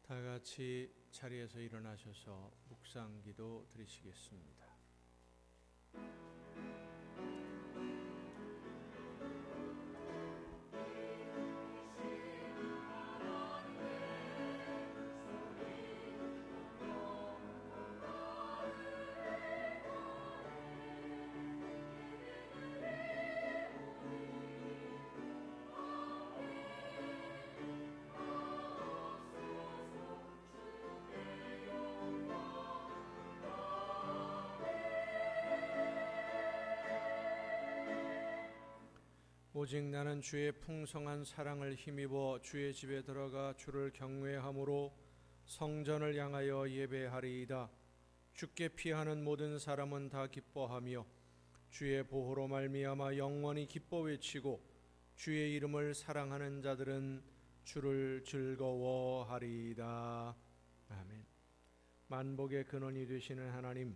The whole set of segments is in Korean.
다 같이 자리에서 일어나셔서 묵상기도 드리시겠습니다. 오직 나는 주의 풍성한 사랑을 힘입어 주의 집에 들어가 주를 경외함으로 성전을 향하여 예배하리이다. 주께 피하는 모든 사람은 다 기뻐하며 주의 보호로 말미암아 영원히 기뻐 외치고 주의 이름을 사랑하는 자들은 주를 즐거워하리이다. 아멘. 만복의 근원이 되시는 하나님,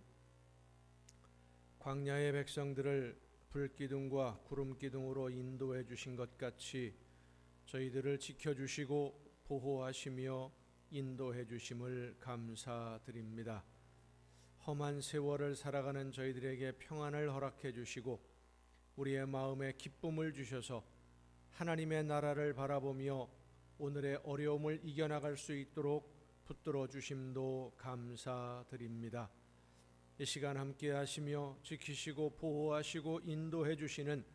광야의 백성들을 불기둥과 구름기둥으로 인도해 주신 것 같이 저희들을 지켜주시고 보호하시며 인도해 주심을 감사드립니다. 험한 세월을 살아가는 저희들에게 평안을 허락해 주시고 우리의 마음에 기쁨을 주셔서 하나님의 나라를 바라보며 오늘의 어려움을 이겨나갈 수 있도록 붙들어 주심도 감사드립니다. 이 시간 함께 하시며 지키시고 보호하시고 인도해 주시는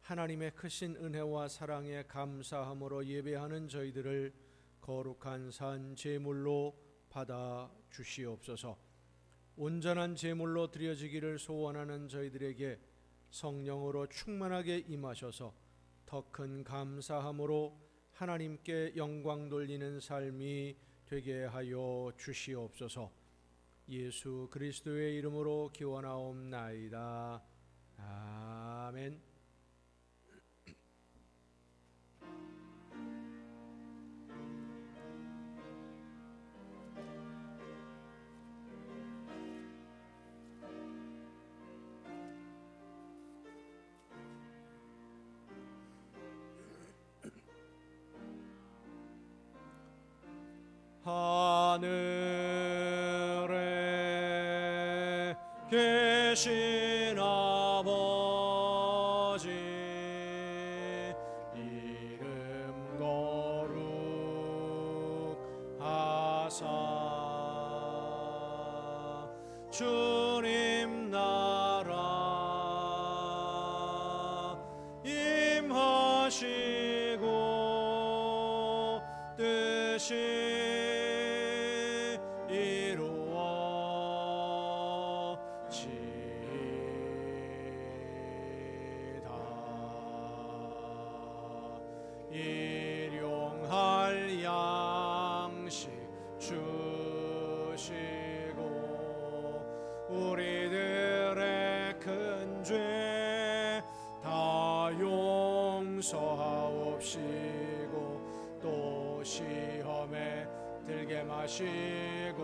하나님의 크신 은혜와 사랑에 감사함으로 예배하는 저희들을 거룩한 산 제물로 받아 주시옵소서. 온전한 제물로 드려지기를 소원하는 저희들에게 성령으로 충만하게 임하셔서 더 큰 감사함으로 하나님께 영광 돌리는 삶이 되게 하여 주시옵소서. 예수 그리스도의 이름으로 기원하옵나이다. 아멘. 하늘에 계신 아버지, 이름 거룩하사 주님 나라 임하시고 뜻이 일용할 양식 주시고 우리들의 큰 죄 다 용서하옵시고 또 시험에 들게 마시고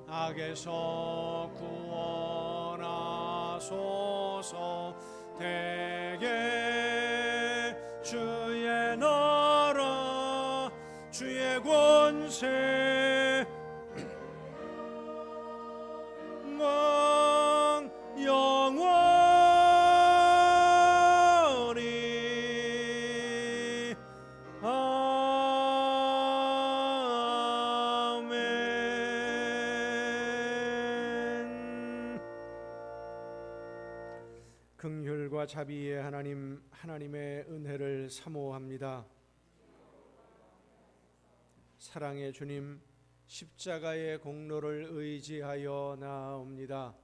악에서 구원하소서. 대개 주의 나라 주의 권세 만 영원히 아멘. 긍휼과 자비의 하나님, 하나님의 은혜를 사모합니다. 사랑의 주님, 십자가의 공로를 의지하여 나아옵니다.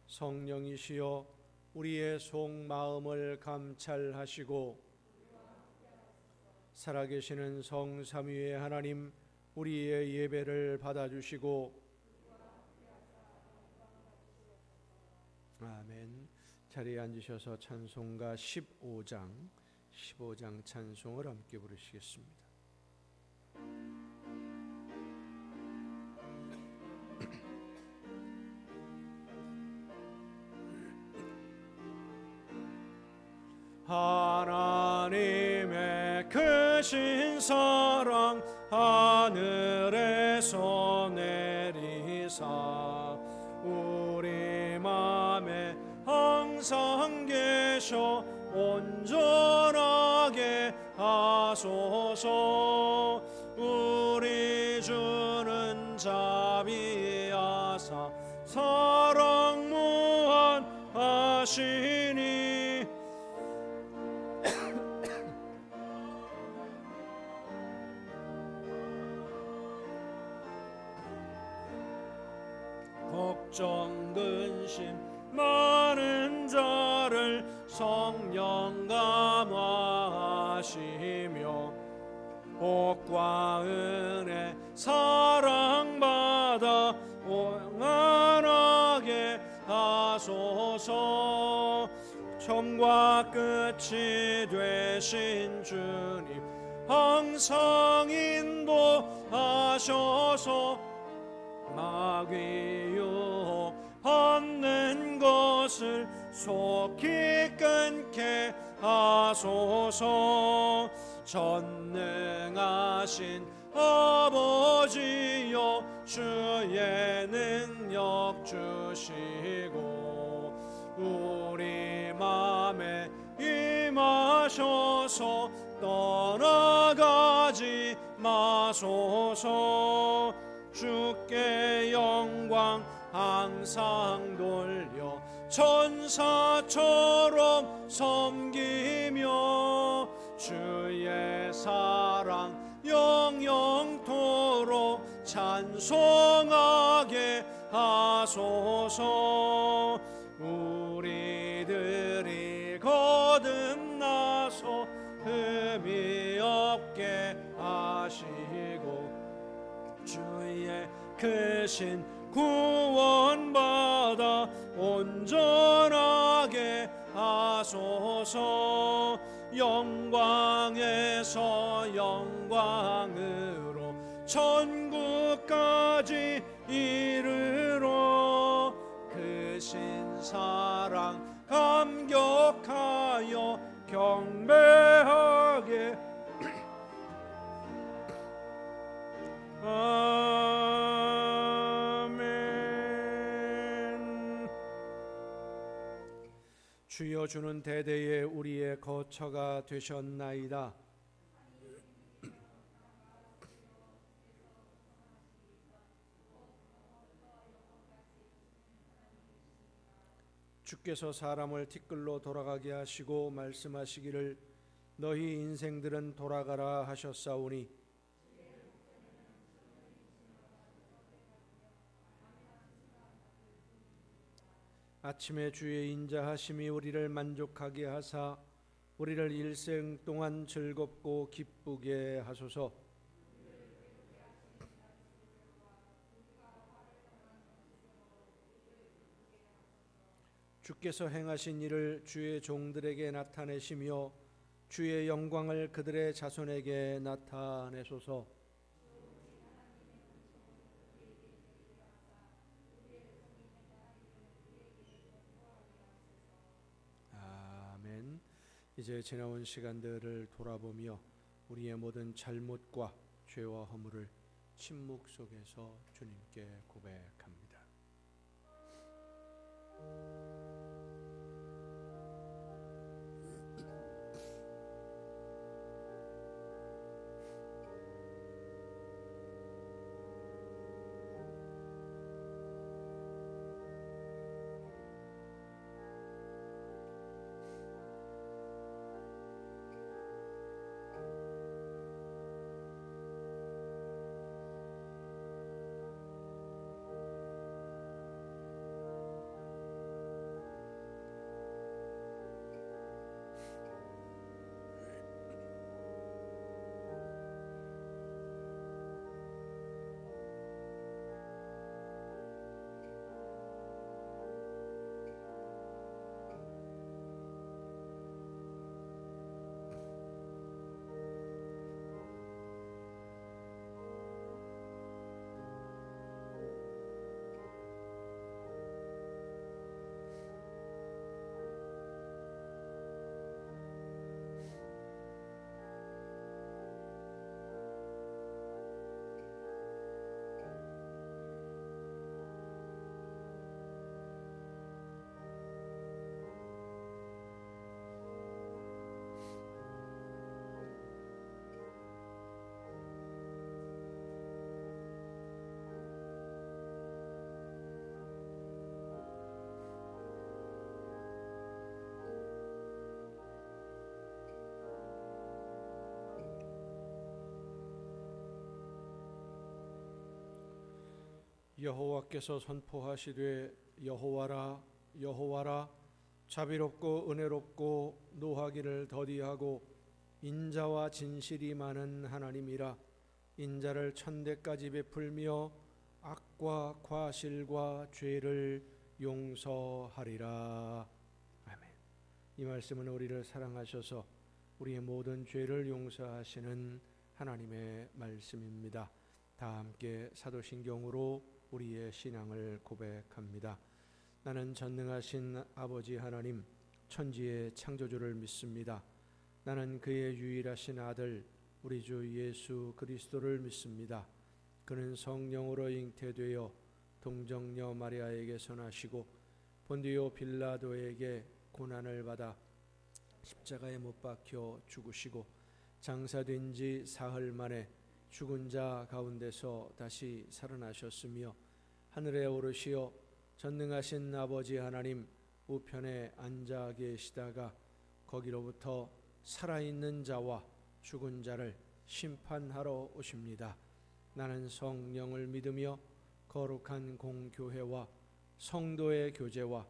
성령이시여 우리의 속마음을 감찰하시고 살아계시는 성삼위의 하나님, 우리의 예배를 받아주시고 아멘. 자리에 앉으셔서 찬송가 15장 찬송을 함께 부르시겠습니다. 하나님의 크신 사랑 하늘에서 내리사 우리 맘에 항상 계셔 온전하게 하소서. 우리 주는 자비하사 사랑 무한하시니 걱정 근심 많은 자를 성령 감화하시며 복과 은혜 사랑받아 영원하게 하소서. 처음과 끝이 되신 주님 항상 인도하셔서 마귀 유혹 받는 것을 속히 끊게 하소서. 전능하신 아버지여 주의 능력 주시고 우리 맘에 임하셔서 떠나가지 마소서. 주께 영광 항상 돌려 천사처럼 섬기며 주의 사랑 영영토록 찬송하게 하소서. 우리들이 거듭나서 흠이 없게 하시고 주의 크신 구원받아 온전하게 하소서. 영광에서 영광으로 천국까지 이르러 크신 사랑 감격하여 경배하게 아멘. 주여 주는 대대에 우리의 거처가 되셨나이다. 주께서 사람을 티끌로 돌아가게 하시고 말씀하시기를 너희 인생들은 돌아가라 하셨사오니 아침에 주의 인자하심이 우리를 만족하게 하사 우리를 일생 동안 즐겁고 기쁘게 하소서. 주께서 행하신 일을 주의 종들에게 나타내시며 주의 영광을 그들의 자손에게 나타내소서. 아멘. 이제 지나온 시간들을 돌아보며 우리의 모든 잘못과 죄와 허물을 침묵 속에서 주님께 고백합니다. 여호와께서 선포하시되 여호와라 여호와라 자비롭고 은혜롭고 노하기를 더디하고 인자와 진실이 많은 하나님이라. 인자를 천대까지 베풀며 악과 과실과 죄를 용서하리라. 아멘. 이 말씀은 우리를 사랑하셔서 우리의 모든 죄를 용서하시는 하나님의 말씀입니다. 다 함께 사도신경으로 우리의 신앙을 고백합니다. 나는 전능하신 아버지 하나님, 천지의 창조주를 믿습니다. 나는 그의 유일하신 아들 우리 주 예수 그리스도를 믿습니다. 그는 성령으로 잉태되어 동정녀 마리아에게서 나시고 본디오 빌라도에게 고난을 받아 십자가에 못 박혀 죽으시고 장사된 지 사흘 만에 죽은 자 가운데서 다시 살아나셨으며 하늘에 오르시어 전능하신 아버지 하나님 우편에 앉아 계시다가 거기로부터 살아있는 자와 죽은 자를 심판하러 오십니다. 나는 성령을 믿으며 거룩한 공교회와 성도의 교제와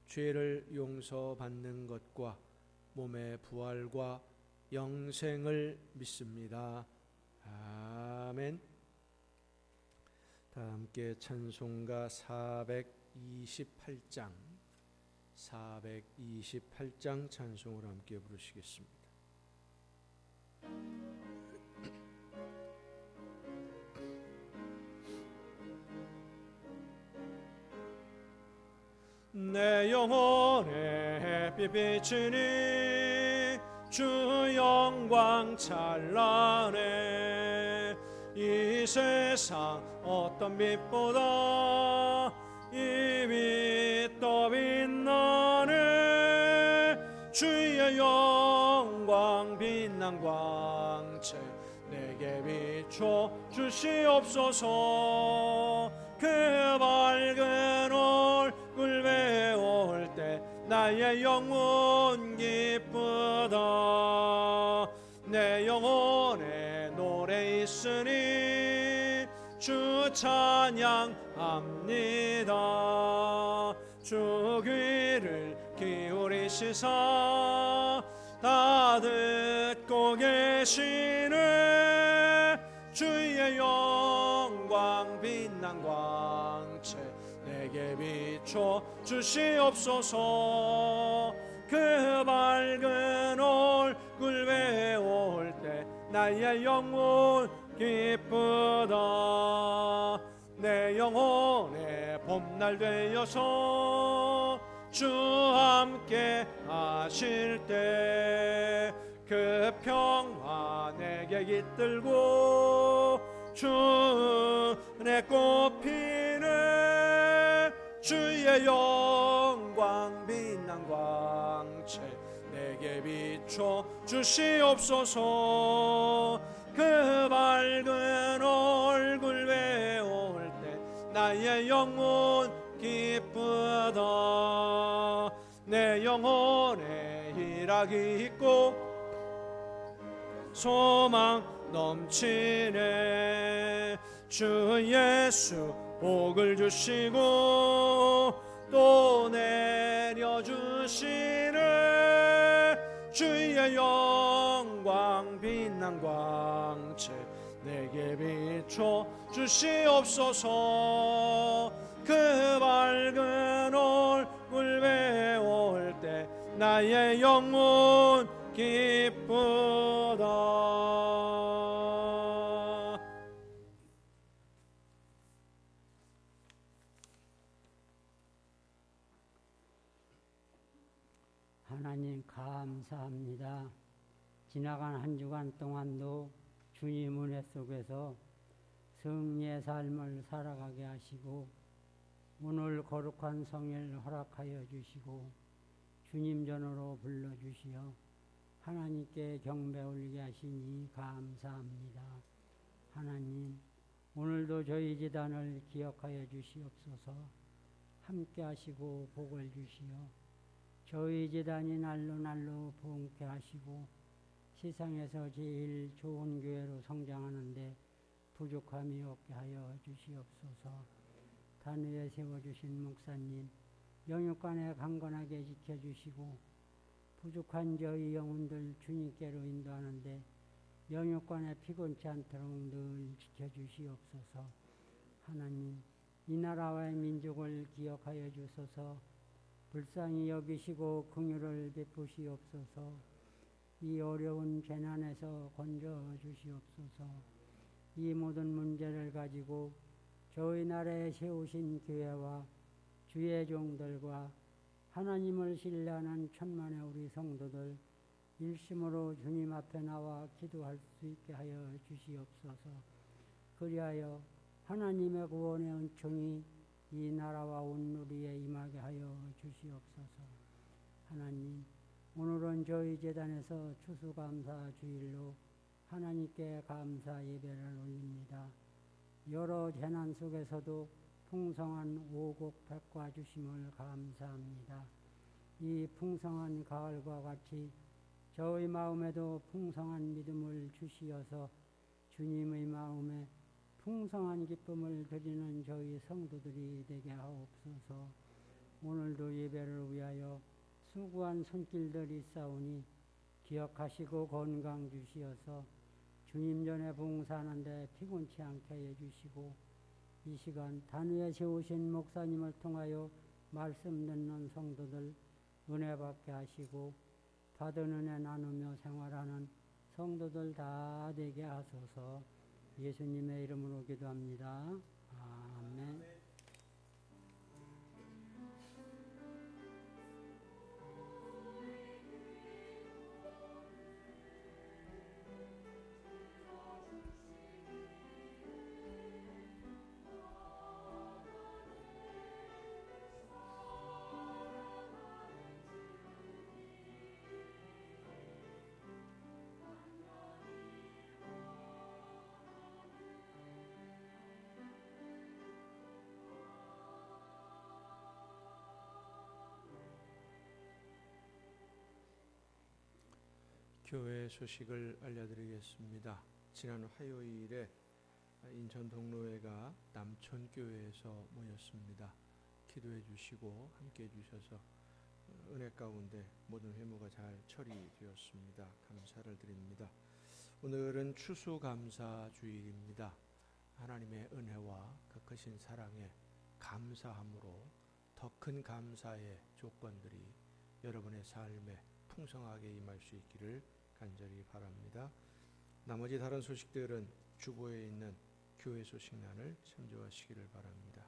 죄를 용서받는 것과 몸의 부활과 영생을 믿습니다. 아멘. 다 함께 찬송가 428장 찬송을 함께 부르시겠습니다. 내 영혼에 햇빛 비치니 주 영광 찬란해. 이 세상 어떤 빛보다 이 빛 더 빛나네. 주의 영광 빛난 광채 내게 비춰 주시옵소서. 그 밝은 얼굴 배울 때 나의 영혼 기쁘다. 내 영혼에 노래 있으니 주 찬양합니다. 주 귀를 기울이시사 다 듣고 계시네. 주의 영광 빛난 광채 내게 비춰 주시옵소서. 그 밝은 얼굴 배울 때 나의 영혼 기쁘다. 내 영혼의 봄날 되어서 주 함께 하실 때 그 평화 내게 깃들고 주 은혜 꽃피네. 주의 영광 빛난 광채 내게 비춰 주시옵소서. 그 밝은 얼굴 배울 때 나의 영혼 기쁘다. 내 영혼에 희락이 있고 소망 넘치네. 주 예수 복을 주시고 또 내려주시네. 주의 영광 빛난 광채 내게 비춰 주시옵소서. 그 밝은 얼굴 배울 때 나의 영혼 기쁘다. 하나님 감사합니다. 지나간 한 주간 동안도 주님 은혜 속에서 승리의 삶을 살아가게 하시고 오늘 거룩한 성일 허락하여 주시고 주님 전으로 불러주시어 하나님께 경배 올리게 하시니 감사합니다. 하나님 오늘도 저희 제단을 기억하여 주시옵소서. 함께 하시고 복을 주시어 저희 제단이 날로 날로 부흥케 하시고 세상에서 제일 좋은 교회로 성장하는데 부족함이 없게 하여 주시옵소서. 단위에 세워주신 목사님, 영육간에 강건하게 지켜주시고 부족한 저희 영혼들 주님께로 인도하는데 영육간에 피곤치 않도록 늘 지켜주시옵소서. 하나님, 이 나라와의 민족을 기억하여 주소서. 불쌍히 여기시고 긍휼을 베푸시옵소서. 이 어려운 재난에서 건져 주시옵소서. 이 모든 문제를 가지고 저희 나라에 세우신 교회와 주의 종들과 하나님을 신뢰하는 천만의 우리 성도들 일심으로 주님 앞에 나와 기도할 수 있게 하여 주시옵소서. 그리하여 하나님의 구원의 은총이 이 나라와 온 우리에 임하게 하여 주시옵소서. 하나님, 오늘은 저희 재단에서 추수감사 주일로 하나님께 감사 예배를 올립니다. 여러 재난 속에서도 풍성한 오곡 백과 주심을 감사합니다. 이 풍성한 가을과 같이 저희 마음에도 풍성한 믿음을 주시어서 주님의 마음에 풍성한 기쁨을 드리는 저희 성도들이 되게 하옵소서. 오늘도 예배를 위하여 수고한 손길들이 있사오니 기억하시고 건강 주시어서 주님 전에 봉사하는데 피곤치 않게 해주시고 이 시간 단위에 세우신 목사님을 통하여 말씀 듣는 성도들 은혜 받게 하시고 받은 은혜 나누며 생활하는 성도들 다 되게 하소서. 예수님의 이름으로 기도합니다. 아멘. 교회 소식을 알려드리겠습니다. 지난 화요일에 인천 동로회가 남천교회에서 모였습니다. 기도해 주시고 함께 해 주셔서 은혜 가운데 모든 회무가 잘 처리되었습니다. 감사를 드립니다. 오늘은 추수감사주일입니다. 하나님의 은혜와 그 크신 사랑에 감사함으로 더 큰 감사의 조건들이 여러분의 삶에 풍성하게 임할 수 있기를 간절히 바랍니다. 나머지 다른 소식들은 주보에 있는 교회 소식란을 참조하시기를 바랍니다.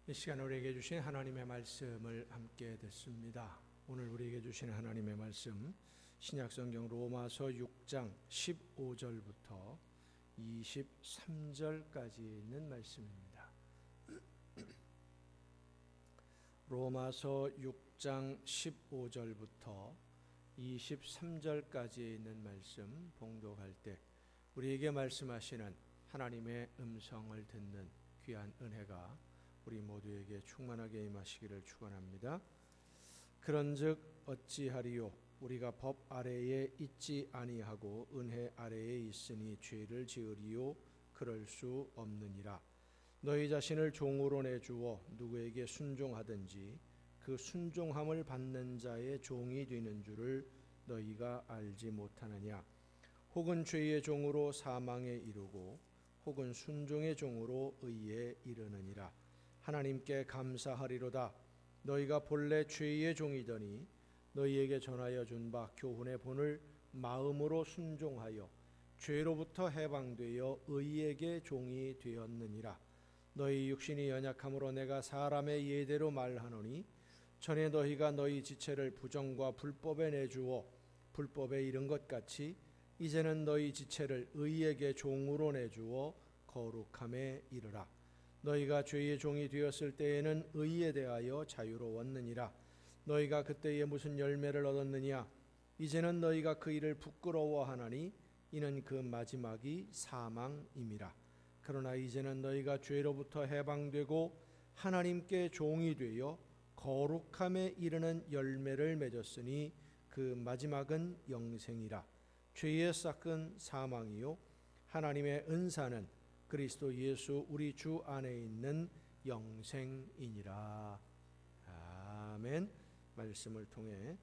이 시간 우리에게 주신 하나님의 말씀을 함께 듣습니다. 오늘 우리에게 주신 하나님의 말씀 신약성경 로마서 6장 15절부터 23절까지 있는 말씀입니다. 로마서 6장 15절부터 23절까지 있는 말씀 봉독할 때 우리에게 말씀하시는 하나님의 음성을 듣는 귀한 은혜가 우리 모두에게 충만하게 임하시기를 축원합니다. 그런즉 어찌하리요 우리가 법 아래에 있지 아니하고 은혜 아래에 있으니 죄를 지으리요 그럴 수 없느니라. 너희 자신을 종으로 내주어 누구에게 순종하든지 그 순종함을 받는 자의 종이 되는 줄을 너희가 알지 못하느냐. 혹은 죄의 종으로 사망에 이르고 혹은 순종의 종으로 의에 이르느니라. 하나님께 감사하리로다. 너희가 본래 죄의 종이더니 너희에게 전하여 준 바 교훈의 본을 마음으로 순종하여 죄로부터 해방되어 의에게 종이 되었느니라. 너희 육신이 연약함으로 내가 사람의 예대로 말하노니 전에 너희가 너희 지체를 부정과 불법에 내주어 불법에 이른 것 같이 이제는 너희 지체를 의에게 종으로 내주어 거룩함에 이르라. 너희가 죄의 종이 되었을 때에는 의에 대하여 자유로웠느니라. 너희가 그때에 무슨 열매를 얻었느냐. 이제는 너희가 그 일을 부끄러워하나니 이는 그 마지막이 사망임이라. 그러나 이제는 너희가 죄로부터 해방되고 하나님께 종이 되어 거룩함에 이르는 열매를 맺었으니 그 마지막은 영생이라. 죄의 싹은 사망이요 하나님의 은사는 그리스도 예수 우리 주 안에 있는 영생이니라. 아멘. 말씀을 통해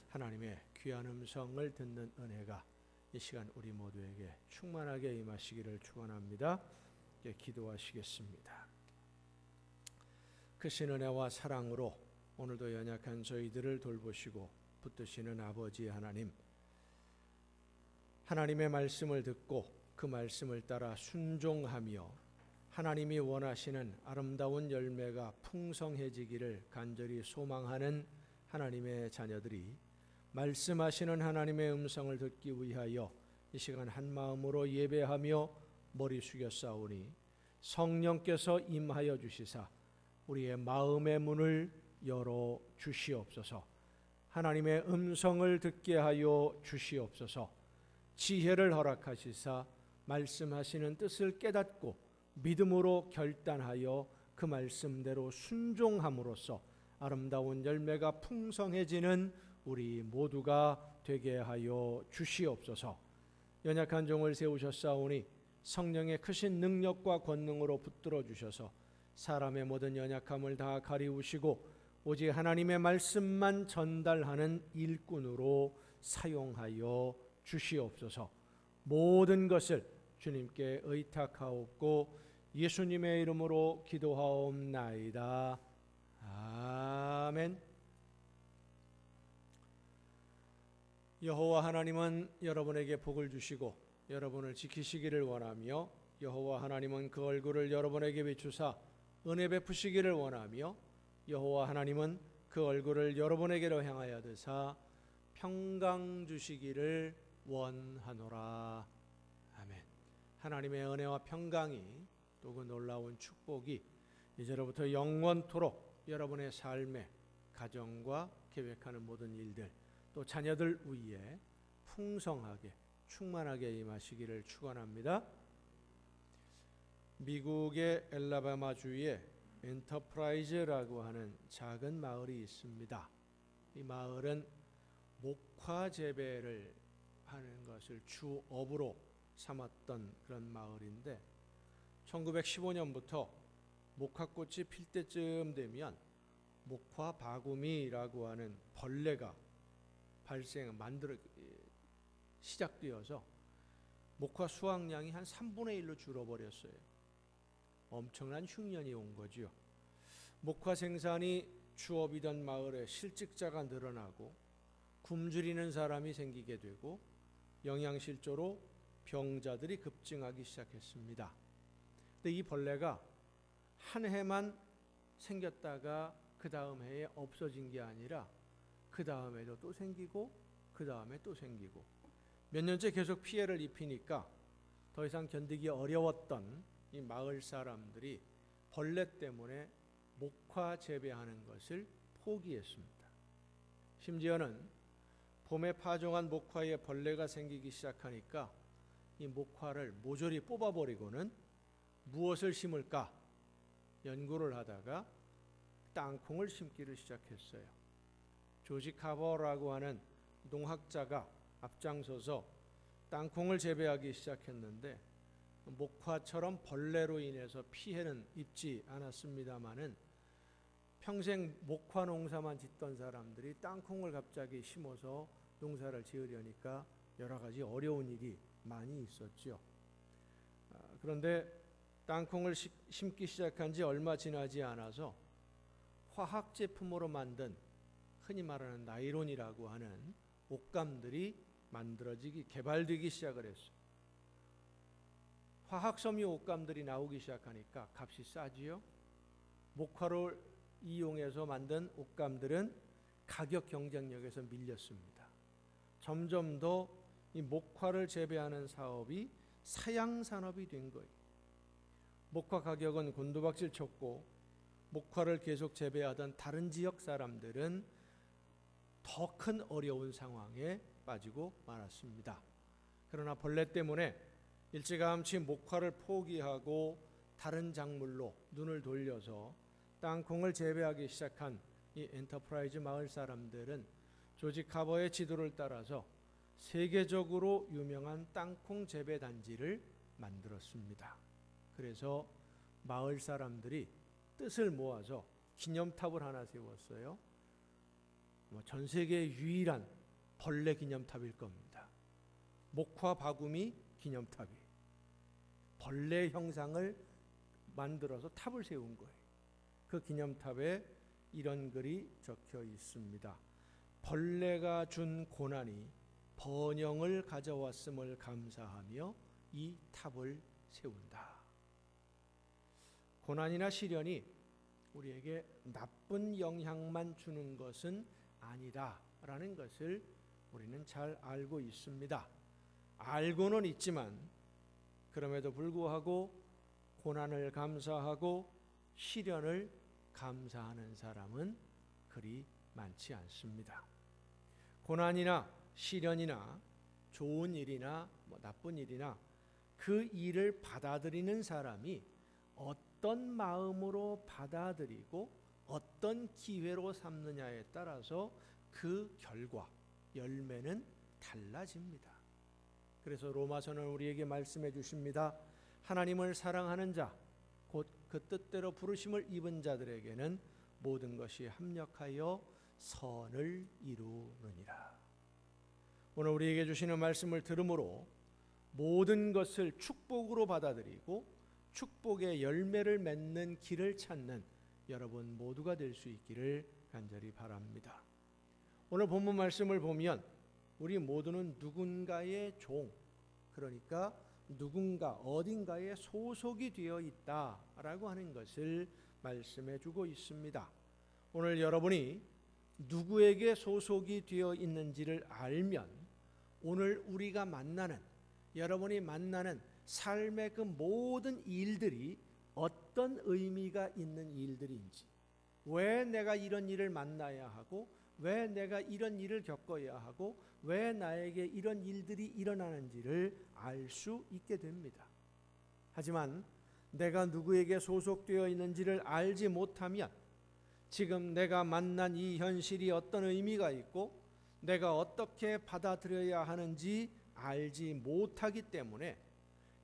하나님의 귀한 음성을 듣는 은혜가 이 시간 우리 모두에게 충만하게 임하시기를 축원합니다. 기도하시겠습니다. 크신 은혜와 사랑으로 오늘도 연약한 저희들을 돌보시고 붙드시는 아버지 하나님, 하나님의 말씀을 듣고 그 말씀을 따라 순종하며 하나님이 원하시는 아름다운 열매가 풍성해지기를 간절히 소망하는 하나님의 자녀들이 말씀하시는 하나님의 음성을 듣기 위하여 이 시간 한 마음으로 예배하며 머리 숙여 싸우니 성령께서 임하여 주시사 우리의 마음의 문을 열어 주시옵소서. 하나님의 음성을 듣게 하여 주시옵소서. 지혜를 허락하시사 말씀하시는 뜻을 깨닫고 믿음으로 결단하여 그 말씀대로 순종함으로써 아름다운 열매가 풍성해지는 우리 모두가 되게 하여 주시옵소서. 연약한 종을 세우셨사오니 성령의 크신 능력과 권능으로 붙들어 주셔서 사람의 모든 연약함을 다 가리우시고 오직 하나님의 말씀만 전달하는 일꾼으로 사용하여 주시옵소서. 모든 것을 주님께 의탁하옵고 예수님의 이름으로 기도하옵나이다. 아멘. 여호와 하나님은 여러분에게 복을 주시고 여러분을 지키시기를 원하며 여호와 하나님은 그 얼굴을 여러분에게 비추사 은혜 베푸시기를 원하며 여호와 하나님은 그 얼굴을 여러분에게로 향하여 드사 평강 주시기를 원하노라. 아멘. 하나님의 은혜와 평강이 또 그 놀라운 축복이 이제로부터 영원토록 여러분의 삶에 가정과 계획하는 모든 일들 또 자녀들 위에 풍성하게 충만하게 임하시기를 축원합니다. 미국의 엘라바마 주에 엔터프라이즈라고 하는 작은 마을이 있습니다. 이 마을은 목화 재배를 하는 것을 주업으로 삼았던 그런 마을인데 1915년부터 목화꽃이 필 때쯤 되면 목화 바구미라고 하는 벌레가 시작되어서 목화 수확량이 한 3분의 1로 줄어버렸어요. 엄청난 흉년이 온 거죠. 목화 생산이 주업이던 마을에 실직자가 늘어나고 굶주리는 사람이 생기게 되고 영양실조로 병자들이 급증하기 시작했습니다. 근데 이 벌레가 한 해만 생겼다가 그 다음 해에 없어진 게 아니라 그 다음에도 또 생기고 그 다음에 또 생기고 몇 년째 계속 피해를 입히니까 더 이상 견디기 어려웠던 이 마을 사람들이 벌레 때문에 목화 재배하는 것을 포기했습니다. 심지어는 봄에 파종한 목화에 벌레가 생기기 시작하니까 이 목화를 모조리 뽑아버리고는 무엇을 심을까 연구를 하다가 땅콩을 심기를 시작했어요. 조지 카버라고 하는 농학자가 앞장서서 땅콩을 재배하기 시작했는데 목화처럼 벌레로 인해서 피해는 입지 않았습니다마는 평생 목화 농사만 짓던 사람들이 땅콩을 갑자기 심어서 농사를 지으려니까 여러 가지 어려운 일이 많이 있었죠. 그런데 땅콩을 심기 시작한 지 얼마 지나지 않아서 화학 제품으로 만든 흔히 말하는 나일론이라고 하는 옷감들이 개발되기 시작을 했어요. 화학섬유 옷감들이 나오기 시작하니까 값이 싸지요. 목화를 이용해서 만든 옷감들은 가격 경쟁력에서 밀렸습니다. 점점 더 이 목화를 재배하는 사업이 사양 산업이 된 거예요. 목화 가격은 곤두박질 쳤고 목화를 계속 재배하던 다른 지역 사람들은 더 큰 어려운 상황에 빠지고 말았습니다. 그러나 벌레 때문에 일찌감치 목화를 포기하고 다른 작물로 눈을 돌려서 땅콩을 재배하기 시작한 이 엔터프라이즈 마을 사람들은 조지 카버의 지도를 따라서 세계적으로 유명한 땅콩 재배 단지를 만들었습니다. 그래서 마을 사람들이 뜻을 모아서 기념탑을 하나 세웠어요. 전 세계 유일한 벌레 기념탑일 겁니다. 목화 바구미 기념탑이 벌레 형상을 만들어서 탑을 세운 거예요. 그 기념탑에 이런 글이 적혀 있습니다. 벌레가 준 고난이 번영을 가져왔음을 감사하며 이 탑을 세운다. 고난이나 시련이 우리에게 나쁜 영향만 주는 것은 아니다라는 것을 우리는 잘 알고 있습니다. 알고는 있지만 그럼에도 불구하고 고난을 감사하고 시련을 감사하는 사람은 그리 많지 않습니다. 고난이나 시련이나 좋은 일이나 나쁜 일이나 그 일을 받아들이는 사람이 어떤 마음으로 받아들이고 어떤 기회로 삼느냐에 따라서 그 결과, 열매는 달라집니다. 그래서 로마서는 우리에게 말씀해 주십니다. 하나님을 사랑하는 자, 곧 그 뜻대로 부르심을 입은 자들에게는 모든 것이 합력하여 선을 이루느니라. 오늘 우리에게 주시는 말씀을 들음으로 모든 것을 축복으로 받아들이고 축복의 열매를 맺는 길을 찾는 여러분 모두가 될 수 있기를 간절히 바랍니다. 오늘 본문 말씀을 보면 우리 모두는 누군가의 종, 그러니까 누군가 어딘가에 소속이 되어 있다라고 하는 것을 말씀해 주고 있습니다. 오늘 여러분이 누구에게 소속이 되어 있는지를 알면 오늘 우리가 만나는, 여러분이 만나는 삶의 그 모든 일들이 어떤 의미가 있는 일들인지, 왜 내가 이런 일을 만나야 하고, 왜 내가 이런 일을 겪어야 하고, 왜 나에게 이런 일들이 일어나는지를 알 수 있게 됩니다. 하지만 내가 누구에게 소속되어 있는지를 알지 못하면 지금 내가 만난 이 현실이 어떤 의미가 있고 내가 어떻게 받아들여야 하는지 알지 못하기 때문에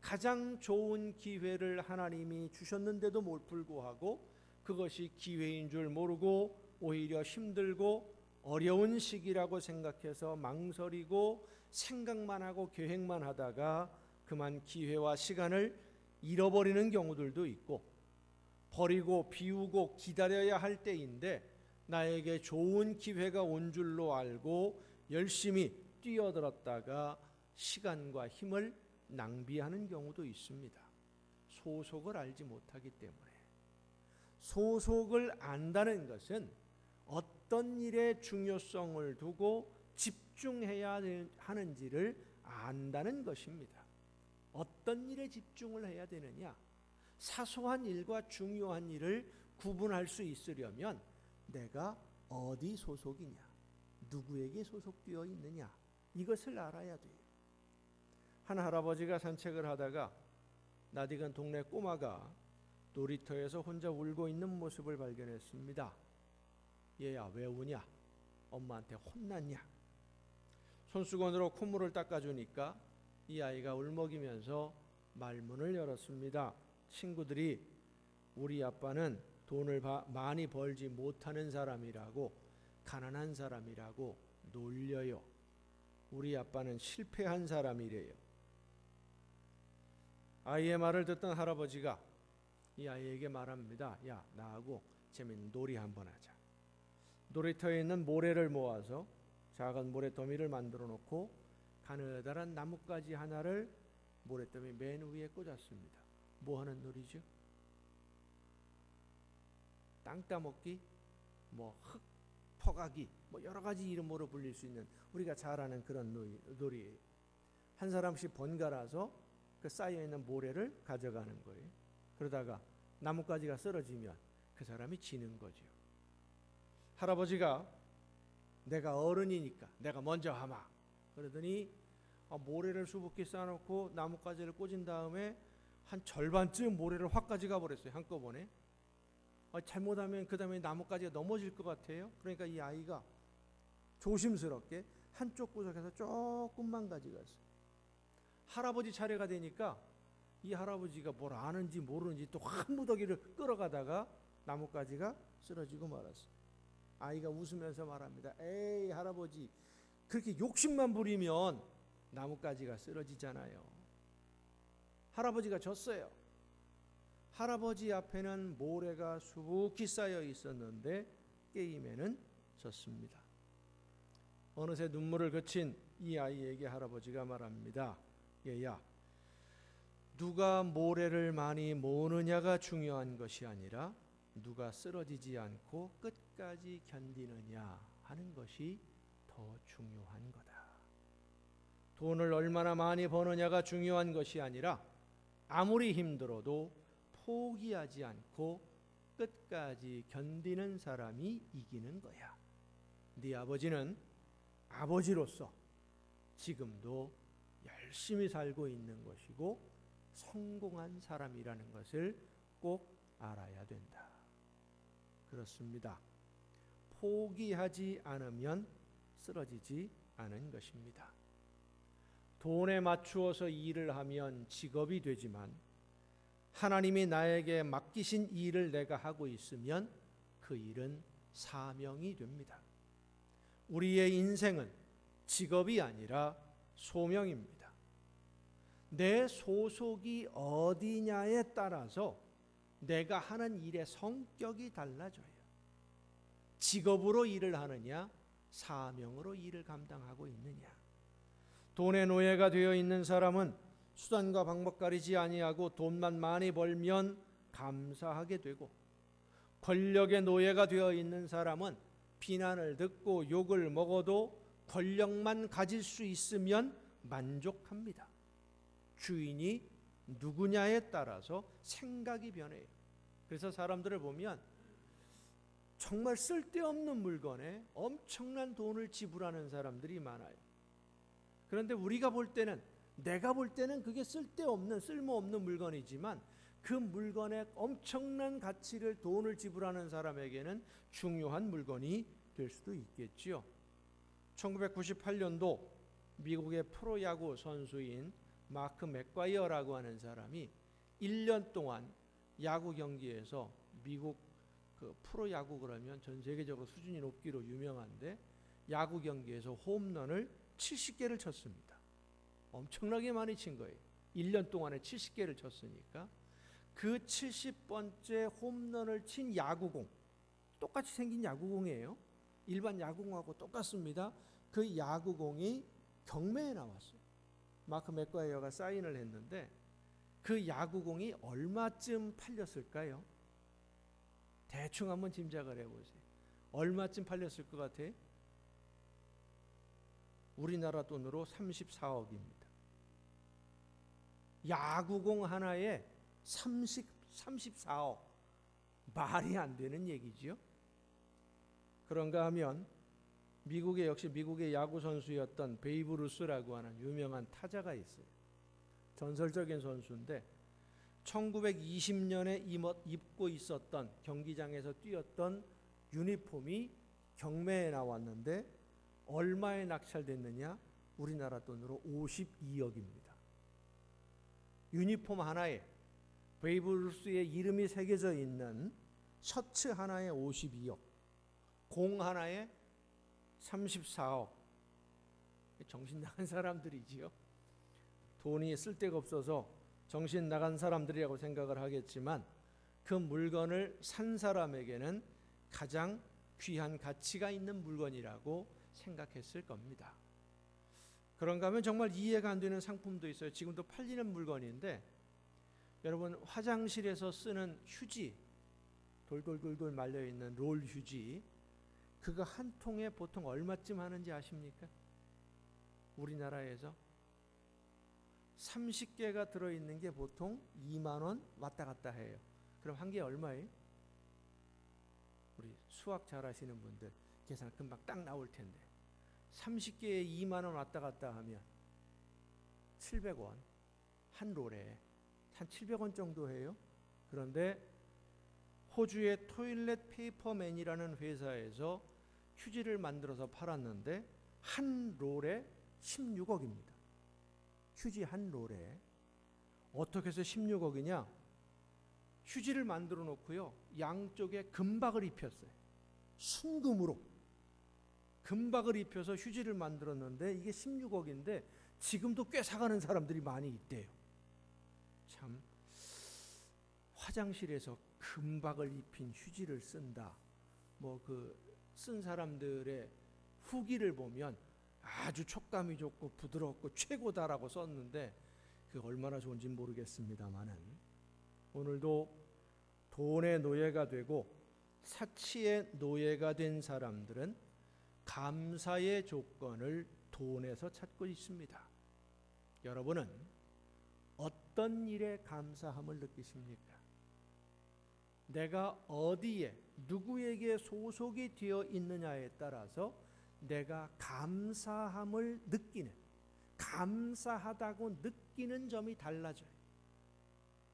가장 좋은 기회를 하나님이 주셨는데도 불구하고 그것이 기회인 줄 모르고 오히려 힘들고 어려운 시기라고 생각해서 망설이고 생각만 하고 계획만 하다가 그만 기회와 시간을 잃어버리는 경우들도 있고, 버리고 비우고 기다려야 할 때인데 나에게 좋은 기회가 온 줄로 알고 열심히 뛰어들었다가 시간과 힘을 낭비하는 경우도 있습니다. 소속을 알지 못하기 때문에. 소속을 안다는 것은 어떤 일의 중요성을 두고 집중해야 하는지를 안다는 것입니다. 어떤 일에 집중을 해야 되느냐? 사소한 일과 중요한 일을 구분할 수 있으려면 내가 어디 소속이냐, 누구에게 소속되어 있느냐, 이것을 알아야 돼요. 한 할아버지가 산책을 하다가 낯익은 동네 꼬마가 놀이터에서 혼자 울고 있는 모습을 발견했습니다. 얘야, 왜 우냐? 엄마한테 혼났냐? 손수건으로 콧물을 닦아주니까 이 아이가 울먹이면서 말문을 열었습니다. 친구들이 우리 아빠는 돈을 많이 벌지 못하는 사람이라고, 가난한 사람이라고 놀려요. 우리 아빠는 실패한 사람이래요. 아이의 말을 듣던 할아버지가 이 아이에게 말합니다. 야, 나하고 재밌는 놀이 한번 하자. 놀이터에 있는 모래를 모아서 작은 모래더미를 만들어 놓고 가느다란 나뭇가지 하나를 모래더미 맨 위에 꽂았습니다. 뭐 하는 놀이죠? 땅 따먹기, 흙 퍼가기, 여러 가지 이름으로 불릴 수 있는 우리가 잘 아는 그런 놀이예요. 한 사람씩 번갈아서 그 쌓여 있는 모래를 가져가는 거예요. 그러다가 나뭇가지가 쓰러지면 그 사람이 지는 거죠. 할아버지가 내가 어른이니까 내가 먼저 하마 그러더니 모래를 수북히 쌓아놓고 나뭇가지를 꽂은 다음에 한 절반쯤 모래를 확 가져가 버렸어요. 한꺼번에. 잘못하면 그 다음에 나뭇가지가 넘어질 것 같아요. 그러니까 이 아이가 조심스럽게 한쪽 구석에서 조금만 가져갔어요. 할아버지 차례가 되니까 이 할아버지가 뭘 아는지 모르는지 또 한 무더기를 끌어가다가 나뭇가지가 쓰러지고 말았어요. 아이가 웃으면서 말합니다. 에이 할아버지, 그렇게 욕심만 부리면 나뭇가지가 쓰러지잖아요. 할아버지가 졌어요. 할아버지 앞에는 모래가 수북히 쌓여 있었는데 게임에는 졌습니다. 어느새 눈물을 그친 이 아이에게 할아버지가 말합니다. 얘야, 누가 모래를 많이 모으느냐가 중요한 것이 아니라 누가 쓰러지지 않고 끝까지 견디느냐 하는 것이 더 중요한 거다. 돈을 얼마나 많이 버느냐가 중요한 것이 아니라 아무리 힘들어도 포기하지 않고 끝까지 견디는 사람이 이기는 거야. 네 아버지는 아버지로서 지금도 열심히 살고 있는 것이고 성공한 사람이라는 것을 꼭 알아야 된다. 그렇습니다. 포기하지 않으면 쓰러지지 않은 것입니다. 돈에 맞추어서 일을 하면 직업이 되지만 하나님이 나에게 맡기신 일을 내가 하고 있으면 그 일은 사명이 됩니다. 우리의 인생은 직업이 아니라 소명입니다. 내 소속이 어디냐에 따라서 내가 하는 일의 성격이 달라져요. 직업으로 일을 하느냐, 사명으로 일을 감당하고 있느냐. 돈의 노예가 되어 있는 사람은 수단과 방법 가리지 아니하고 돈만 많이 벌면 감사하게 되고, 권력의 노예가 되어 있는 사람은 비난을 듣고 욕을 먹어도 권력만 가질 수 있으면 만족합니다. 주인이 누구냐에 따라서 생각이 변해요. 그래서 사람들을 보면 정말 쓸데없는 물건에 엄청난 돈을 지불하는 사람들이 많아요. 그런데 우리가 볼 때는, 내가 볼 때는 그게 쓸데없는, 쓸모없는 물건이지만 그 물건에 엄청난 가치를, 돈을 지불하는 사람에게는 중요한 물건이 될 수도 있겠지요. 1998년도 미국의 프로야구 선수인 마크 맥과이어라고 하는 사람이 1년 동안 야구 경기에서, 미국 그 프로야구 그러면 전 세계적으로 수준이 높기로 유명한데, 야구 경기에서 홈런을 70개를 쳤습니다. 엄청나게 많이 친 거예요. 1년 동안에 70개를 쳤으니까 그 70번째 홈런을 친 야구공, 똑같이 생긴 야구공이에요. 일반 야구공하고 똑같습니다. 그 야구공이 경매에 나왔어요. 마크 맥과이어가 사인을 했는데 그 야구공이 얼마쯤 팔렸을까요? 대충 한번 짐작을 해보세요. 얼마쯤 팔렸을 것 같아요? 우리나라 돈으로 34억입니다. 야구공 하나에 34억. 말이 안 되는 얘기지요. 그런가 하면 역시 미국의 야구 선수였던 베이브 루스라고 하는 유명한 타자가 있어요. 전설적인 선수인데 1920년에 입고 있었던, 경기장에서 뛰었던 유니폼이 경매에 나왔는데 얼마에 낙찰됐느냐? 우리나라 돈으로 52억입니다. 유니폼 하나에 베이브 루스의 이름이 새겨져 있는 셔츠 하나에 52억, 공 하나에 34억. 정신 나간 사람들이지요. 돈이 쓸데가 없어서 정신 나간 사람들이라고 생각을 하겠지만 그 물건을 산 사람에게는 가장 귀한 가치가 있는 물건이라고 생각했을 겁니다. 그런가 하면 정말 이해가 안 되는 상품도 있어요. 지금도 팔리는 물건인데, 여러분 화장실에서 쓰는 휴지, 돌돌돌돌 말려있는 롤 휴지, 그거 한 통에 보통 얼마쯤 하는지 아십니까? 우리나라에서 30개가 들어있는 게 보통 2만 원 왔다 갔다 해요. 그럼 한 개 얼마예요? 우리 수학 잘하시는 분들 계산 금방 딱 나올 텐데 30개에 2만 원 왔다 갔다 하면 700원, 한 롤에 한 700원 정도 해요. 그런데 호주의 토일렛 페이퍼맨이라는 회사에서 휴지를 만들어서 팔았는데 한 롤에 16억입니다. 휴지 한 롤에. 어떻게 해서 16억이냐? 휴지를 만들어 놓고요, 양쪽에 금박을 입혔어요. 순금으로 금박을 입혀서 휴지를 만들었는데 이게 16억인데 지금도 꽤 사가는 사람들이 많이 있대요. 참, 화장실에서 금박을 입힌 휴지를 쓴다. 쓴 사람들의 후기를 보면 아주 촉감이 좋고 부드럽고 최고다라고 썼는데 그 얼마나 좋은지 모르겠습니다만은, 오늘도 돈의 노예가 되고 사치의 노예가 된 사람들은 감사의 조건을 돈에서 찾고 있습니다. 여러분은 어떤 일에 감사함을 느끼십니까? 내가 어디에 누구에게 소속이 되어 있느냐에 따라서 내가 감사함을 느끼는, 감사하다고 느끼는 점이 달라져요.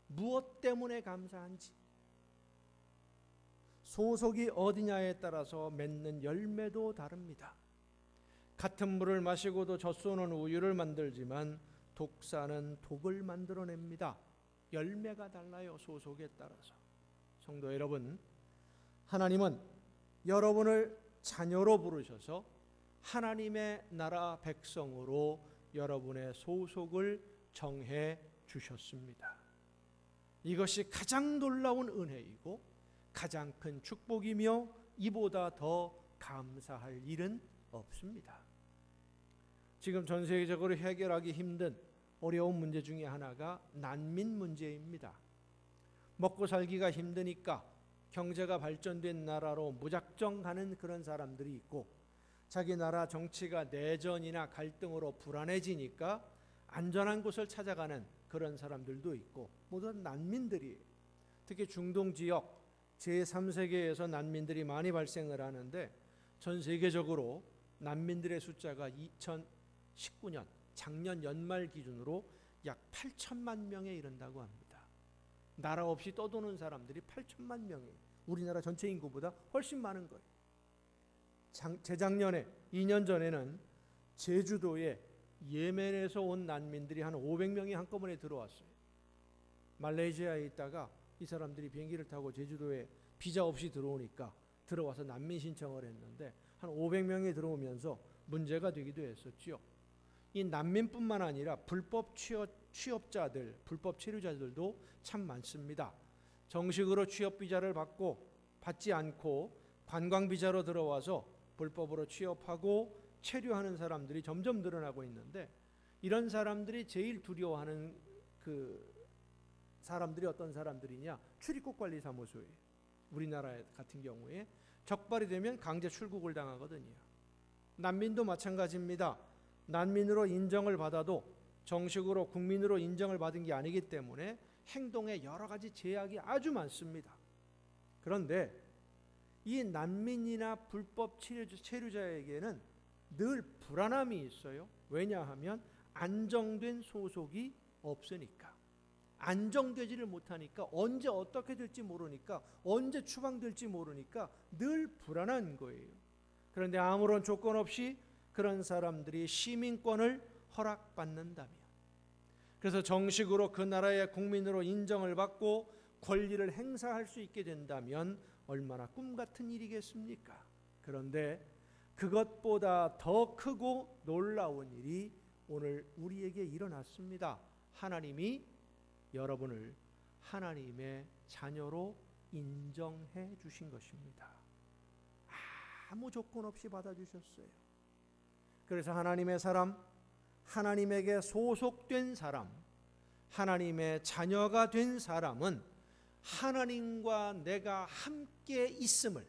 무엇 때문에 감사한지, 소속이 어디냐에 따라서 맺는 열매도 다릅니다. 같은 물을 마시고도 젖소는 우유를 만들지만 독사는 독을 만들어냅니다. 열매가 달라요, 소속에 따라서. 성도 여러분, 하나님은 여러분을 자녀로 부르셔서 하나님의 나라 백성으로 여러분의 소속을 정해 주셨습니다. 이것이 가장 놀라운 은혜이고 가장 큰 축복이며 이보다 더 감사할 일은 없습니다. 지금 전 세계적으로 해결하기 힘든 어려운 문제 중에 하나가 난민 문제입니다. 먹고 살기가 힘드니까 경제가 발전된 나라로 무작정 가는 그런 사람들이 있고, 자기 나라 정치가 내전이나 갈등으로 불안해지니까 안전한 곳을 찾아가는 그런 사람들도 있고, 모두 난민들이에요. 특히 중동 지역 제3세계에서 난민들이 많이 발생을 하는데, 전 세계적으로 난민들의 숫자가 2019년 작년 연말 기준으로 약 8천만 명에 이른다고 합니다. 나라 없이 떠도는 사람들이 8천만 명이에요. 우리나라 전체 인구보다 훨씬 많은 거예요. 재작년에 2년 전에는 제주도에 예멘에서 온 난민들이 한 500명이 한꺼번에 들어왔어요. 말레이시아에 있다가 이 사람들이 비행기를 타고 제주도에 비자 없이 들어오니까 들어와서 난민 신청을 했는데 한 500명이 들어오면서 문제가 되기도 했었죠. 이 난민뿐만 아니라 불법 취업자들, 불법 체류자들도 참 많습니다. 정식으로 취업 비자를 받지 않고 관광 비자로 들어와서 불법으로 취업하고 체류하는 사람들이 점점 늘어나고 있는데, 이런 사람들이 제일 두려워하는 그 사람들이 어떤 사람들이냐? 출입국 관리 사무소예요. 우리나라 같은 경우에 적발이 되면 강제 출국을 당하거든요. 난민도 마찬가지입니다. 난민으로 인정을 받아도 정식으로 국민으로 인정을 받은 게 아니기 때문에 행동에 여러 가지 제약이 아주 많습니다. 그런데 이 난민이나 불법 체류자에게는 늘 불안함이 있어요. 왜냐하면 안정된 소속이 없으니까. 안정되지를 못하니까, 언제 어떻게 될지 모르니까, 언제 추방될지 모르니까 늘 불안한 거예요. 그런데 아무런 조건 없이 그런 사람들이 시민권을 허락받는다면, 그래서 정식으로 그 나라의 국민으로 인정을 받고 권리를 행사할 수 있게 된다면 얼마나 꿈같은 일이겠습니까? 그런데 그것보다 더 크고 놀라운 일이 오늘 우리에게 일어났습니다. 하나님이 여러분을 하나님의 자녀로 인정해 주신 것입니다. 아무 조건 없이 받아주셨어요. 그래서 하나님의 사람, 하나님에게 소속된 사람, 하나님의 자녀가 된 사람은 하나님과 내가 함께 있음을,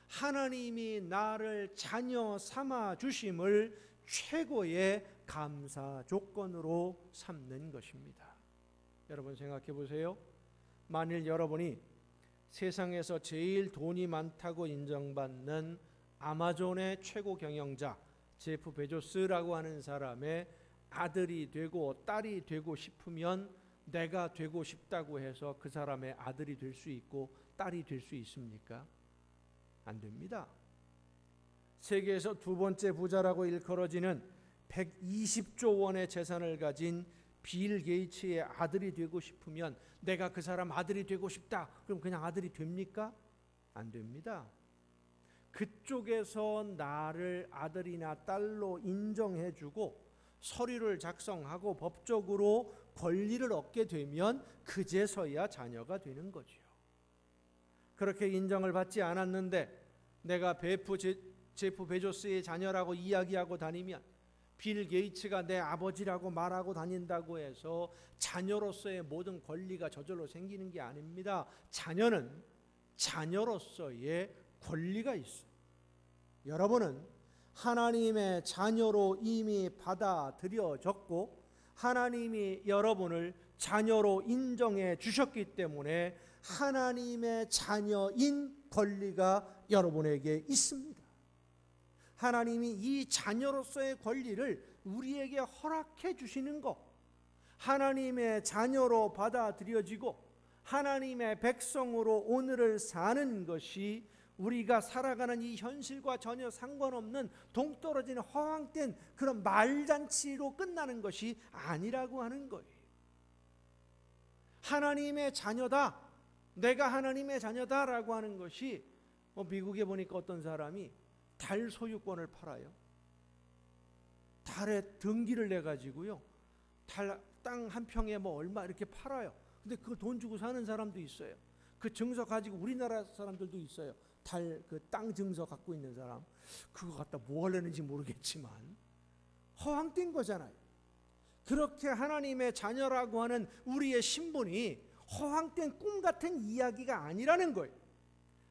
하나님이 나를 자녀 삼아 주심을 최고의 감사 조건으로 삼는 것입니다. 여러분 생각해 보세요. 만일 여러분이 세상에서 제일 돈이 많다고 인정받는 아마존의 최고 경영자 제프 베조스라고 하는 사람의 아들이 되고 딸이 되고 싶으면 내가 되고 싶다고 해서 그 사람의 아들이 될 수 있고 딸이 될 수 있습니까? 안 됩니다. 세계에서 두 번째 부자라고 일컬어지는 120조 원의 재산을 가진 빌 게이츠의 아들이 되고 싶으면 내가 그 사람 아들이 되고 싶다. 그럼 그냥 아들이 됩니까? 안 됩니다. 그쪽에서 나를 아들이나 딸로 인정해주고 서류를 작성하고 법적으로 권리를 얻게 되면 그제서야 자녀가 되는 거지요. 그렇게 인정을 받지 않았는데 내가 제프 베조스의 자녀라고 이야기하고 다니면 빌 게이츠가 내 아버지라고 말하고 다닌다고 해서 자녀로서의 모든 권리가 저절로 생기는 게 아닙니다. 자녀는 자녀로서의 권리가 있어요. 여러분은 하나님의 자녀로 이미 받아들여졌고 하나님이 여러분을 자녀로 인정해 주셨기 때문에 하나님의 자녀인 권리가 여러분에게 있습니다. 하나님이 이 자녀로서의 권리를 우리에게 허락해 주시는 것, 하나님의 자녀로 받아들여지고 하나님의 백성으로 오늘을 사는 것이 우리가 살아가는 이 현실과 전혀 상관없는 동떨어진 허황된 그런 말잔치로 끝나는 것이 아니라고 하는 거예요. 하나님의 자녀다, 내가 하나님의 자녀다라고 하는 것이 미국에 보니까 어떤 사람이 달 소유권을 팔아요. 달에 등기를 내가지고요, 달 땅 한 평에 얼마 이렇게 팔아요. 근데 그거 돈 주고 사는 사람도 있어요. 그 증서 가지고 우리나라 사람들도 있어요. 달 그 땅 증서 갖고 있는 사람, 그거 갖다 뭐 하려는지 모르겠지만 허황된 거잖아요. 그렇게 하나님의 자녀라고 하는 우리의 신분이 허황된 꿈 같은 이야기가 아니라는 거예요.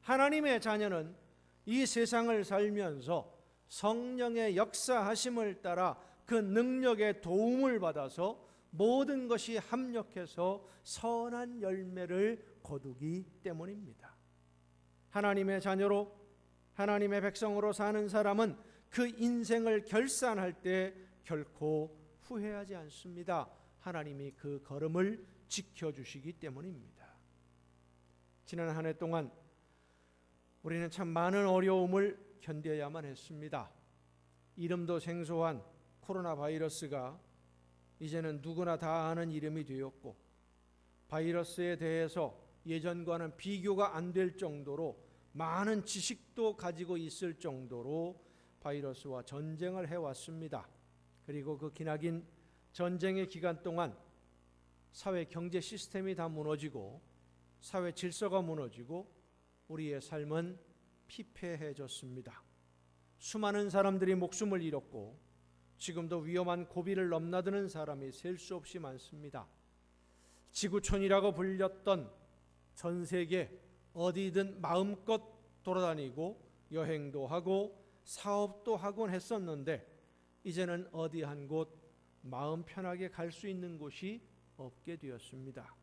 하나님의 자녀는 이 세상을 살면서 성령의 역사하심을 따라 그 능력의 도움을 받아서 모든 것이 합력해서 선한 열매를 거두기 때문입니다. 하나님의 자녀로 하나님의 백성으로 사는 사람은 그 인생을 결산할 때 결코 후회하지 않습니다. 하나님이 그 걸음을 지켜주시기 때문입니다. 지난 한 해 동안 우리는 참 많은 어려움을 견뎌야만 했습니다. 이름도 생소한 코로나 바이러스가 이제는 누구나 다 아는 이름이 되었고, 바이러스에 대해서 예전과는 비교가 안 될 정도로 많은 지식도 가지고 있을 정도로 바이러스와 전쟁을 해왔습니다. 그리고 그 기나긴 전쟁의 기간 동안 사회 경제 시스템이 다 무너지고 사회 질서가 무너지고 우리의 삶은 피폐해졌습니다. 수많은 사람들이 목숨을 잃었고 지금도 위험한 고비를 넘나드는 사람이 셀 수 없이 많습니다. 지구촌이라고 불렸던 전 세계 어디든 마음껏 돌아다니고 여행도 하고 사업도 하곤 했었는데 이제는 어디 한 곳 마음 편하게 갈 수 있는 곳이 없게 되었습니다.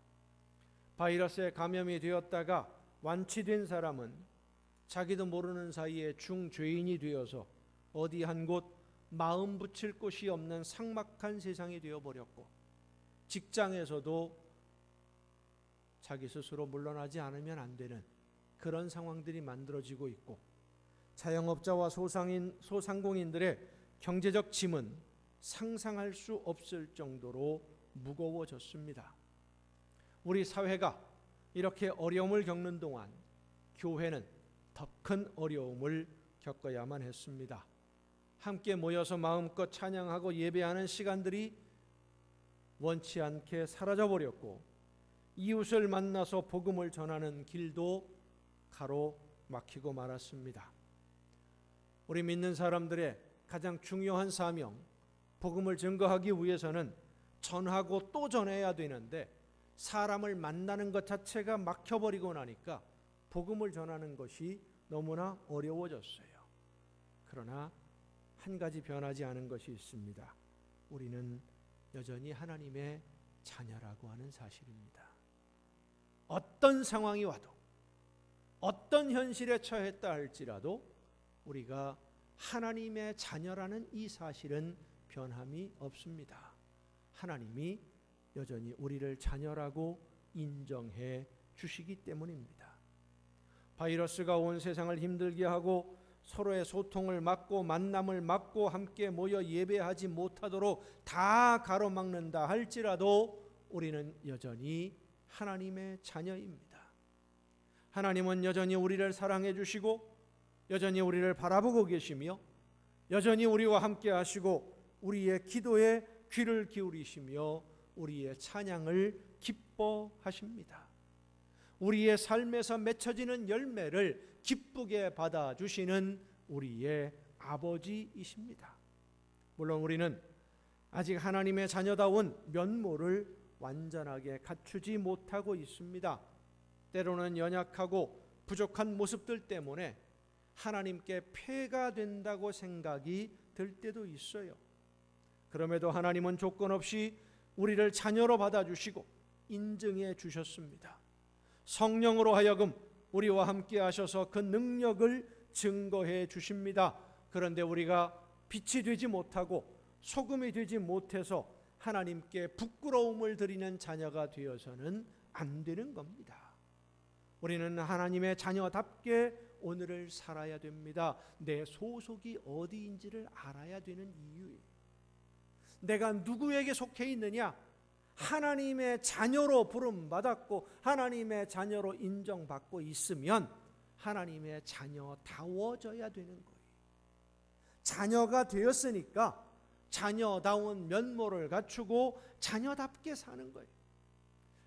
바이러스에 감염이 되었다가 완치된 사람은 자기도 모르는 사이에 중죄인이 되어서 어디 한 곳 마음 붙일 곳이 없는 삭막한 세상이 되어버렸고, 직장에서도 자기 스스로 물러나지 않으면 안 되는 그런 상황들이 만들어지고 있고, 자영업자와 소상공인들의 경제적 짐은 상상할 수 없을 정도로 무거워졌습니다. 우리 사회가 이렇게 어려움을 겪는 동안 교회는 더 큰 어려움을 겪어야만 했습니다. 함께 모여서 마음껏 찬양하고 예배하는 시간들이 원치 않게 사라져버렸고, 이웃을 만나서 복음을 전하는 길도 가로막히고 말았습니다. 우리 믿는 사람들의 가장 중요한 사명, 복음을 증거하기 위해서는 전하고 또 전해야 되는데 사람을 만나는 것 자체가 막혀버리고 나니까 복음을 전하는 것이 너무나 어려워졌어요. 그러나 한 가지 변하지 않은 것이 있습니다. 우리는 여전히 하나님의 자녀라고 하는 사실입니다. 어떤 상황이 와도 어떤 현실에 처했다 할지라도 우리가 하나님의 자녀라는 이 사실은 변함이 없습니다. 하나님이 여전히 우리를 자녀라고 인정해 주시기 때문입니다. 바이러스가 온 세상을 힘들게 하고 서로의 소통을 막고 만남을 막고 함께 모여 예배하지 못하도록 다 가로막는다 할지라도 우리는 여전히 하나님의 자녀입니다. 하나님은 여전히 우리를 사랑해 주시고 여전히 우리를 바라보고 계시며 여전히 우리와 함께 하시고 우리의 기도에 귀를 기울이시며 우리의 찬양을 기뻐하십니다. 우리의 삶에서 맺혀지는 열매를 기쁘게 받아주시는 우리의 아버지이십니다. 물론 우리는 아직 하나님의 자녀다운 면모를 완전하게 갖추지 못하고 있습니다. 때로는 연약하고 부족한 모습들 때문에 하나님께 폐가 된다고 생각이 들 때도 있어요. 그럼에도 하나님은 조건 없이 우리를 자녀로 받아주시고 인증해 주셨습니다. 성령으로 하여금 우리와 함께 하셔서 그 능력을 증거해 주십니다. 그런데 우리가 빛이 되지 못하고 소금이 되지 못해서 하나님께 부끄러움을 드리는 자녀가 되어서는 안 되는 겁니다. 우리는 하나님의 자녀답게 오늘을 살아야 됩니다. 내 소속이 어디인지를 알아야 되는 이유예요. 내가 누구에게 속해 있느냐? 하나님의 자녀로 부름받았고 하나님의 자녀로 인정받고 있으면 하나님의 자녀다워져야 되는 거예요. 자녀가 되었으니까 자녀다운 면모를 갖추고 자녀답게 사는 거예요.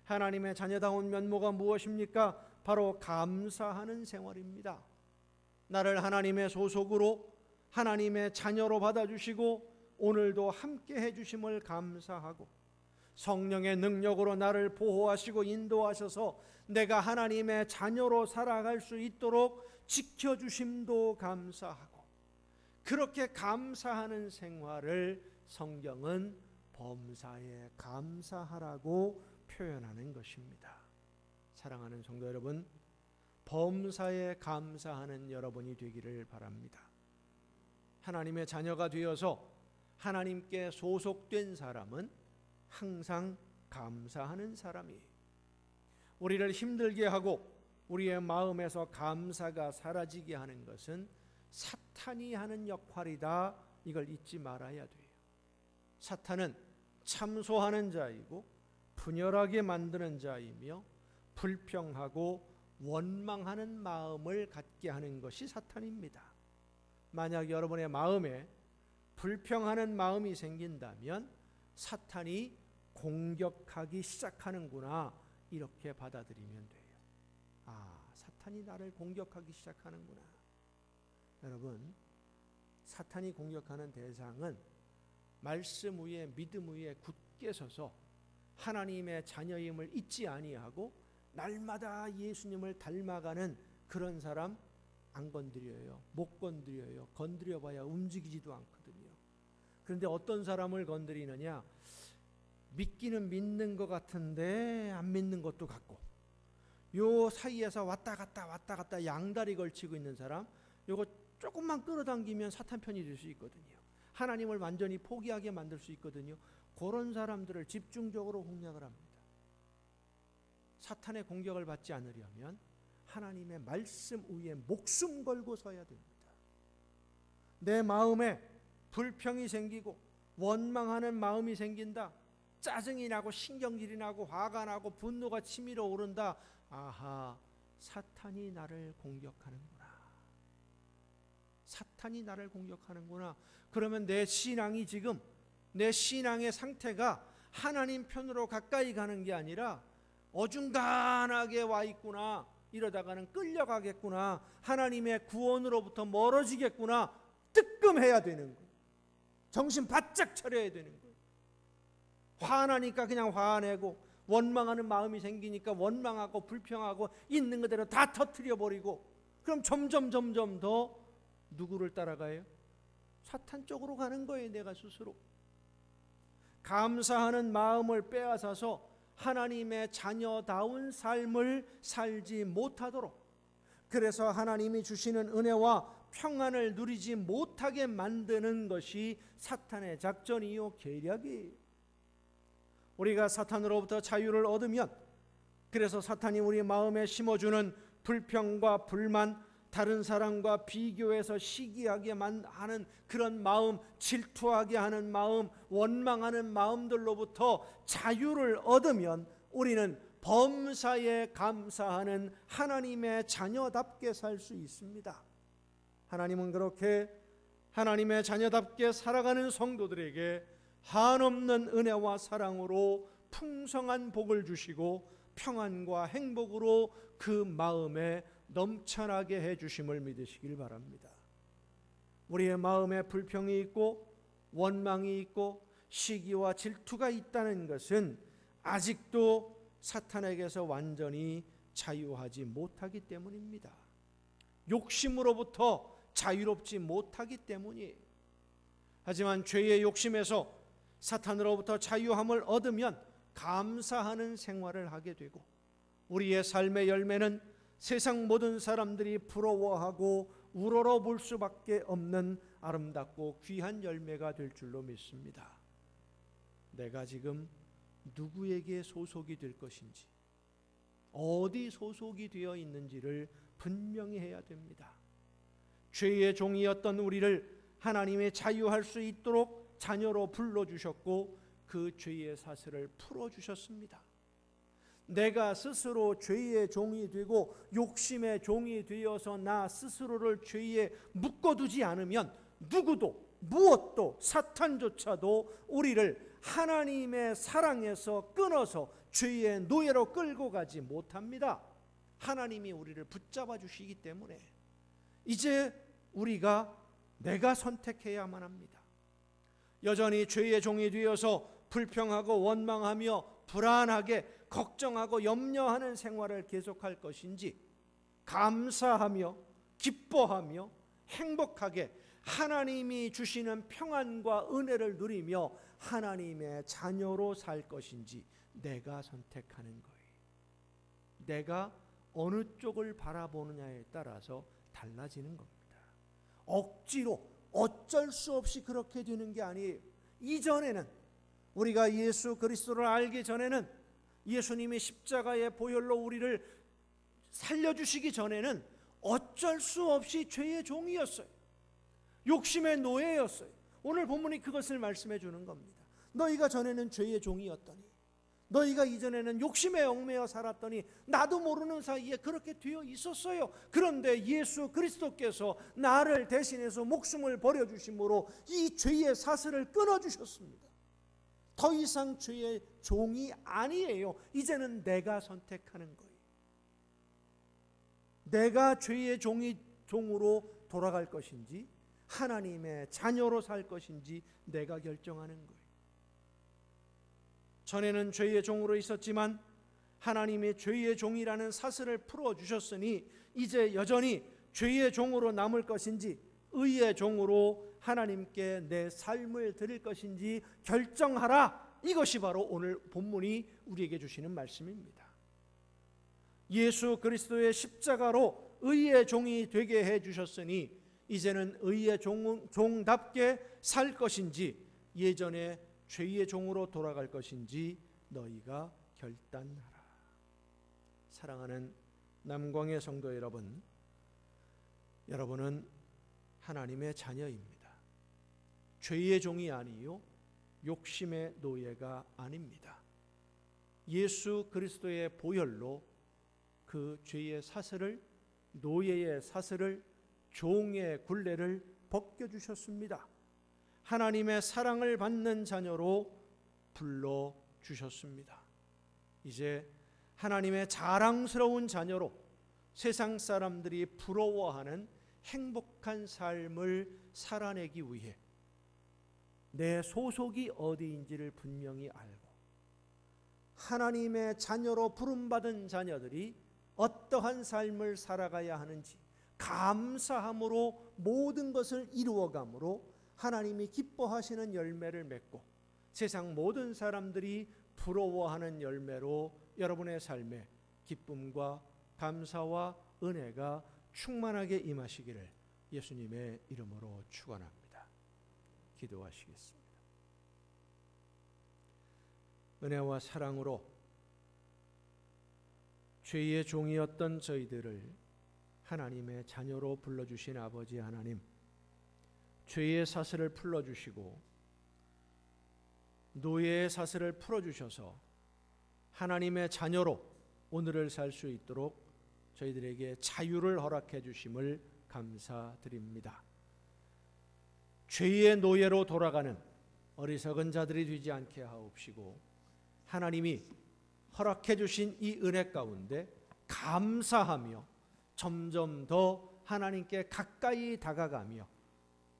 하나님의 자녀다운 면모가 무엇입니까? 바로 감사하는 생활입니다. 나를 하나님의 소속으로 하나님의 자녀로 받아주시고 오늘도 함께 해주심을 감사하고 성령의 능력으로 나를 보호하시고 인도하셔서 내가 하나님의 자녀로 살아갈 수 있도록 지켜주심도 감사하고 그렇게 감사하는 생활을 성경은 범사에 감사하라고 표현하는 것입니다. 사랑하는 성도 여러분, 범사에 감사하는 여러분이 되기를 바랍니다. 하나님의 자녀가 되어서 하나님께 소속된 사람은 항상 감사하는 사람이에요. 우리를 힘들게 하고 우리의 마음에서 감사가 사라지게 하는 것은 사탄이 하는 역할이다. 이걸 잊지 말아야 돼요. 사탄은 참소하는 자이고 분열하게 만드는 자이며 불평하고 원망하는 마음을 갖게 하는 것이 사탄입니다. 만약 여러분의 마음에 불평하는 마음이 생긴다면 사탄이 공격하기 시작하는구나, 이렇게 받아들이면 돼요. 사탄이 나를 공격하기 시작하는구나. 여러분, 사탄이 공격하는 대상은 말씀 위에 믿음 위에 굳게 서서 하나님의 자녀임을 잊지 아니하고 날마다 예수님을 닮아가는 그런 사람 안 건드려요. 못 건드려요. 건드려봐야 움직이지도 않거든요. 그런데 어떤 사람을 건드리느냐? 믿기는 믿는 것 같은데 안 믿는 것도 같고, 요 사이에서 왔다 갔다 양다리 걸치고 있는 사람, 요거 조금만 끌어당기면 사탄 편이 될 수 있거든요. 하나님을 완전히 포기하게 만들 수 있거든요. 그런 사람들을 집중적으로 공략을 합니다. 사탄의 공격을 받지 않으려면 하나님의 말씀 위에 목숨 걸고 서야 됩니다. 내 마음에 불평이 생기고 원망하는 마음이 생긴다. 짜증이 나고 신경질이 나고 화가 나고 분노가 치밀어 오른다. 사탄이 나를 공격하는구나. 사탄이 나를 공격하는구나. 그러면 내 신앙이 지금, 내 신앙의 상태가 하나님 편으로 가까이 가는 게 아니라 어중간하게 와 있구나. 이러다가는 끌려가겠구나. 하나님의 구원으로부터 멀어지겠구나. 뜨끔해야 되는 거예요. 정신 바짝 차려야 되는 거예요. 화나니까 그냥 화내고, 원망하는 마음이 생기니까 원망하고 불평하고 있는 그대로 다 터뜨려버리고, 그럼 점점 더 누구를 따라가요? 사탄 쪽으로 가는 거예요. 내가 스스로. 감사하는 마음을 빼앗아서 하나님의 자녀다운 삶을 살지 못하도록, 그래서 하나님이 주시는 은혜와 평안을 누리지 못하게 만드는 것이 사탄의 작전이요 계략이에요. 우리가 사탄으로부터 자유를 얻으면, 그래서 사탄이 우리 마음에 심어주는 불평과 불만, 다른 사람과 비교해서 시기하게 하는 그런 마음, 질투하게 하는 마음, 원망하는 마음들로부터 자유를 얻으면 우리는 범사에 감사하는 하나님의 자녀답게 살 수 있습니다. 하나님은 그렇게 하나님의 자녀답게 살아가는 성도들에게 한없는 은혜와 사랑으로 풍성한 복을 주시고 평안과 행복으로 그 마음에 넘쳐나게 해주심을 믿으시길 바랍니다. 우리의 마음에 불평이 있고 원망이 있고 시기와 질투가 있다는 것은 아직도 사탄에게서 완전히 자유하지 못하기 때문입니다. 욕심으로부터 자유롭지 못하기 때문이에요. 하지만 죄의 욕심에서 사탄으로부터 자유함을 얻으면 감사하는 생활을 하게 되고 우리의 삶의 열매는 세상 모든 사람들이 부러워하고 우러러 볼 수밖에 없는 아름답고 귀한 열매가 될 줄로 믿습니다. 내가 지금 누구에게 소속이 될 것인지, 어디 소속이 되어 있는지를 분명히 해야 됩니다. 죄의 종이었던 우리를 하나님의 자유할 수 있도록 자녀로 불러주셨고 그 죄의 사슬을 풀어주셨습니다. 내가 스스로 죄의 종이 되고 욕심의 종이 되어서 나 스스로를 죄에 묶어두지 않으면 누구도 무엇도 사탄조차도 우리를 하나님의 사랑에서 끊어서 죄의 노예로 끌고 가지 못합니다. 하나님이 우리를 붙잡아 주시기 때문에 이제 우리가 내가 선택해야만 합니다. 여전히 죄의 종이 되어서 불평하고 원망하며 불안하게 걱정하고 염려하는 생활을 계속할 것인지, 감사하며 기뻐하며 행복하게 하나님이 주시는 평안과 은혜를 누리며 하나님의 자녀로 살 것인지 내가 선택하는 거예요. 내가 어느 쪽을 바라보느냐에 따라서 달라지는 겁니다. 억지로 어쩔 수 없이 그렇게 되는 게 아니에요. 이전에는, 우리가 예수 그리스도를 알기 전에는, 예수님이 십자가의 보혈로 우리를 살려주시기 전에는 어쩔 수 없이 죄의 종이었어요. 욕심의 노예였어요. 오늘 본문이 그것을 말씀해 주는 겁니다. 너희가 전에는 죄의 종이었더니, 너희가 이전에는 욕심에 얽매여 살았더니 나도 모르는 사이에 그렇게 되어 있었어요. 그런데 예수 그리스도께서 나를 대신해서 목숨을 버려주심으로 이 죄의 사슬을 끊어주셨습니다. 더 이상 죄의 종이 아니에요. 이제는 내가 선택하는 거예요. 내가 죄의 종으로 돌아갈 것인지 하나님의 자녀로 살 것인지 내가 결정하는 거예요. 전에는 죄의 종으로 있었지만 하나님의 죄의 종이라는 사슬을 풀어주셨으니 이제 여전히 죄의 종으로 남을 것인지 의의 종으로 하나님께 내 삶을 드릴 것인지 결정하라. 이것이 바로 오늘 본문이 우리에게 주시는 말씀입니다. 예수 그리스도의 십자가로 의의 종이 되게 해주셨으니 이제는 의의 종답게 살 것인지 예전에 죄의 종으로 돌아갈 것인지 너희가 결단하라. 사랑하는 남광의 성도 여러분, 여러분은 하나님의 자녀입니다. 죄의 종이 아니요 욕심의 노예가 아닙니다. 예수 그리스도의 보혈로 그 죄의 사슬을, 노예의 사슬을, 종의 굴레를 벗겨주셨습니다. 하나님의 사랑을 받는 자녀로 불러주셨습니다. 이제 하나님의 자랑스러운 자녀로 세상 사람들이 부러워하는 행복한 삶을 살아내기 위해 내 소속이 어디인지를 분명히 알고 하나님의 자녀로 부름받은 자녀들이 어떠한 삶을 살아가야 하는지 감사함으로 모든 것을 이루어감으로 하나님이 기뻐하시는 열매를 맺고 세상 모든 사람들이 부러워하는 열매로 여러분의 삶에 기쁨과 감사와 은혜가 충만하게 임하시기를 예수님의 이름으로 축원합니다. 기도하시겠습니다. 은혜와 사랑으로 죄의 종이었던 저희들을 하나님의 자녀로 불러주신 아버지 하나님, 죄의 사슬을 풀어주시고 노예의 사슬을 풀어주셔서 하나님의 자녀로 오늘을 살 수 있도록 저희들에게 자유를 허락해 주심을 감사드립니다. 죄의 노예로 돌아가는 어리석은 자들이 되지 않게 하옵시고, 하나님이 허락해 주신 이 은혜 가운데 감사하며 점점 더 하나님께 가까이 다가가며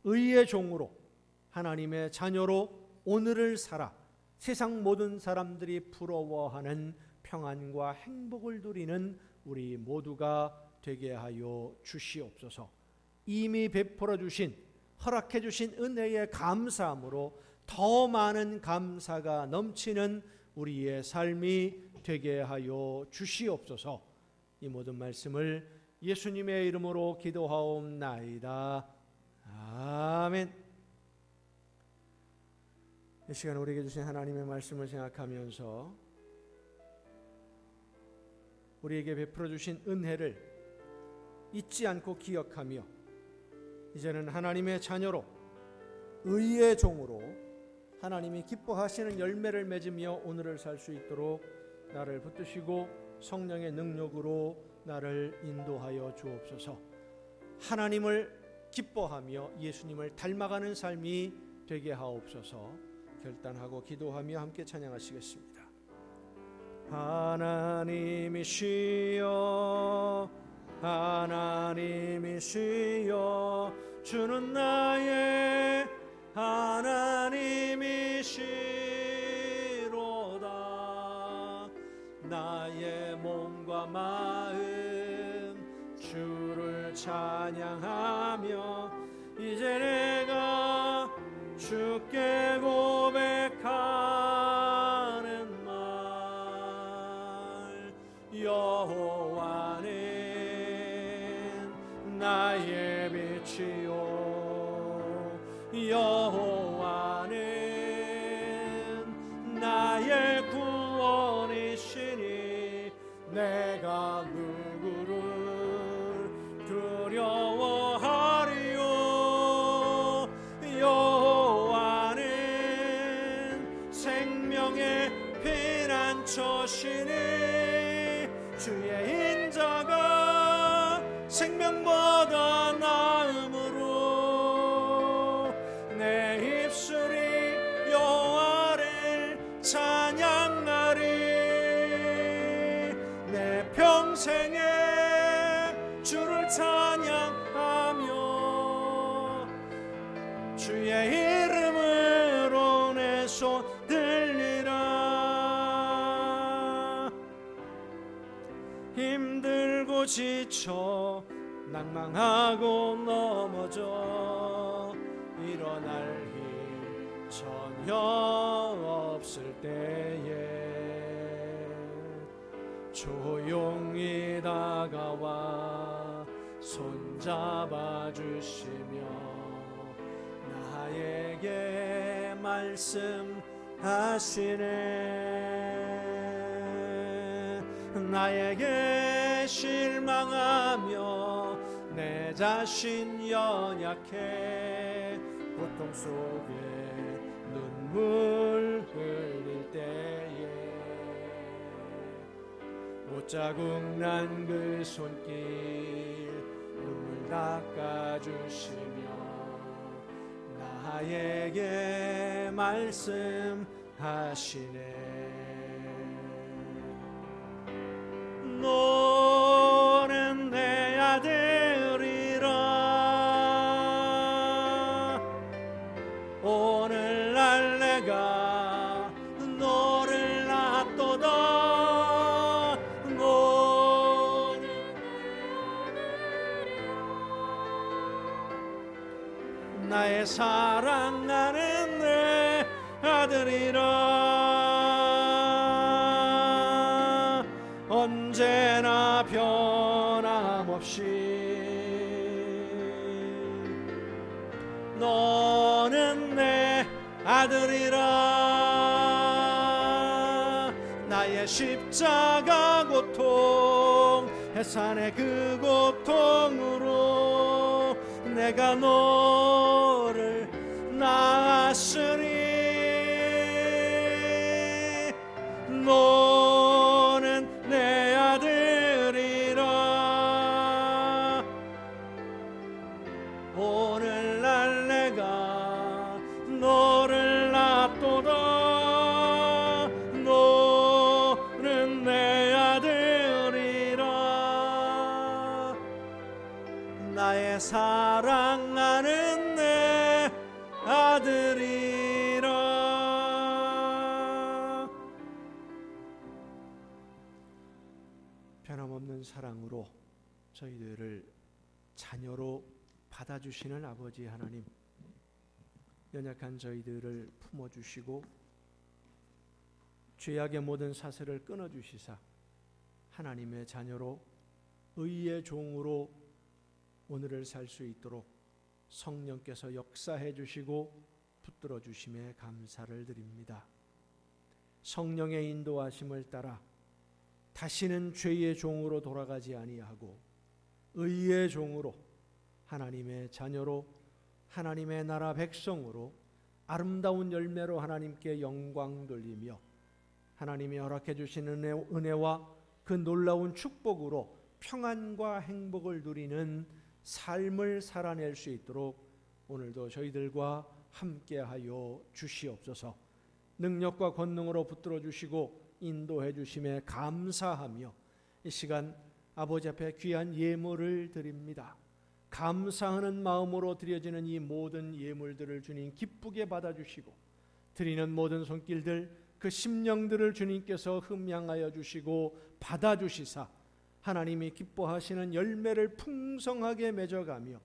의의 종으로 하나님의 자녀로 오늘을 살아 세상 모든 사람들이 부러워하는 평안과 행복을 누리는 우리 모두가 되게 하여 주시옵소서. 이미 베풀어 주신, 허락해 주신 은혜에 감사함으로 더 많은 감사가 넘치는 우리의 삶이 되게 하여 주시옵소서. 이 모든 말씀을 예수님의 이름으로 기도하옵나이다. 아멘. 이 시간 우리에게 주신 하나님의 말씀을 생각하면서 우리에게 베풀어 주신 은혜를 잊지 않고 기억하며 이제는 하나님의 자녀로 의의 종으로 하나님이 기뻐하시는 열매를 맺으며 오늘을 살 수 있도록 나를 붙드시고 성령의 능력으로 나를 인도하여 주옵소서. 하나님을 기뻐하며 예수님을 닮아가는 삶이 되게 하옵소서. 결단하고 기도하며 함께 찬양하시겠습니다. 하나님이시여, 하나님이시여, 주는 나의 하나님이시로다. 나의 몸과 마음 주를 찬양하며 이제 내가 주께 고백하는 말, 여호와는 나의 빛이요, 여호와는 나의 구원이시니 내가 누구를 두려워하리요. 여호와는 생명의 피난처시니 주의 인자가 생명보다 나음으로 내 입술이 여호와를 찬양하리. 내 평생에 주를 찬양하며 주의 이름으로 내 손 들리라. 힘들고 지쳐 낭망하고 넘어져 일어날 힘 전혀 없을 때에 조용히 다가와 손잡아 주시며 나에게 말씀하시네. 나에게 실망하며 내 자신 연약해 고통 속에 눈물 흘릴 때에 못자국 난 그 손길 눈물 닦아주시며 나에게 말씀하시네. 너는 내 아들이라. 오늘날 내가 너를 낳았도다. 너는 나의 사랑하는 내 아들이라. 언제나 변함없이 너는 내 아들이라. 나의 십자가 고통 해산의 그 고통으로 내가 너를 낳았으니 너는 내 아들이라. 오늘날 내가 너를 낳도다. 너는 내 아들이라. 나의 사랑하는 내 아들이라. 변함없는 사랑으로 저희들을 자녀로 받아주시는 아버지 하나님, 연약한 저희들을 품어주시고 죄악의 모든 사슬을 끊어주시사 하나님의 자녀로 의의 종으로 오늘을 살 수 있도록 성령께서 역사해 주시고 붙들어 주심에 감사를 드립니다. 성령의 인도하심을 따라 다시는 죄의 종으로 돌아가지 아니하고 의의 종으로 하나님의 자녀로 하나님의 나라 백성으로 아름다운 열매로 하나님께 영광 돌리며 하나님이 허락해 주신 은혜와 그 놀라운 축복으로 평안과 행복을 누리는 삶을 살아낼 수 있도록 오늘도 저희들과 함께하여 주시옵소서. 능력과 권능으로 붙들어 주시고 인도해 주심에 감사하며 이 시간 아버지 앞에 귀한 예물을 드립니다. 감사하는 마음으로 드려지는 이 모든 예물들을 주님 기쁘게 받아주시고 드리는 모든 손길들 그 심령들을 주님께서 흠양하여 주시고 받아주시사 하나님이 기뻐하시는 열매를 풍성하게 맺어가며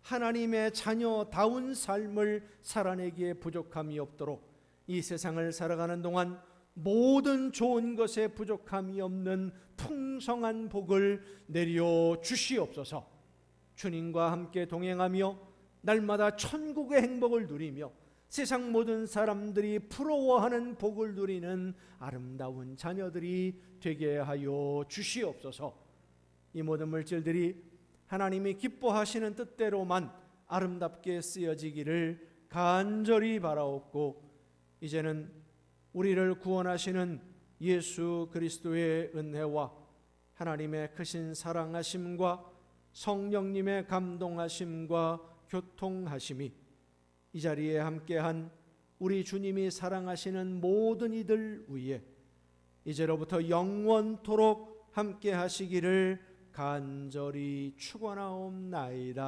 하나님의 자녀다운 삶을 살아내기에 부족함이 없도록 이 세상을 살아가는 동안 모든 좋은 것에 부족함이 없는 풍성한 복을 내려 주시옵소서. 주님과 함께 동행하며 날마다 천국의 행복을 누리며 세상 모든 사람들이 부러워하는 복을 누리는 아름다운 자녀들이 되게 하여 주시옵소서. 이 모든 물질들이 하나님이 기뻐하시는 뜻대로만 아름답게 쓰여지기를 간절히 바라옵고 이제는 우리를 구원하시는 예수 그리스도의 은혜와 하나님의 크신 사랑하심과 성령님의 감동하심과 교통하심이 이 자리에 함께한 우리 주님이 사랑하시는 모든 이들 위에 이제로부터 영원토록 함께하시기를 간절히 축원하옵나이다.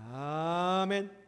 아멘.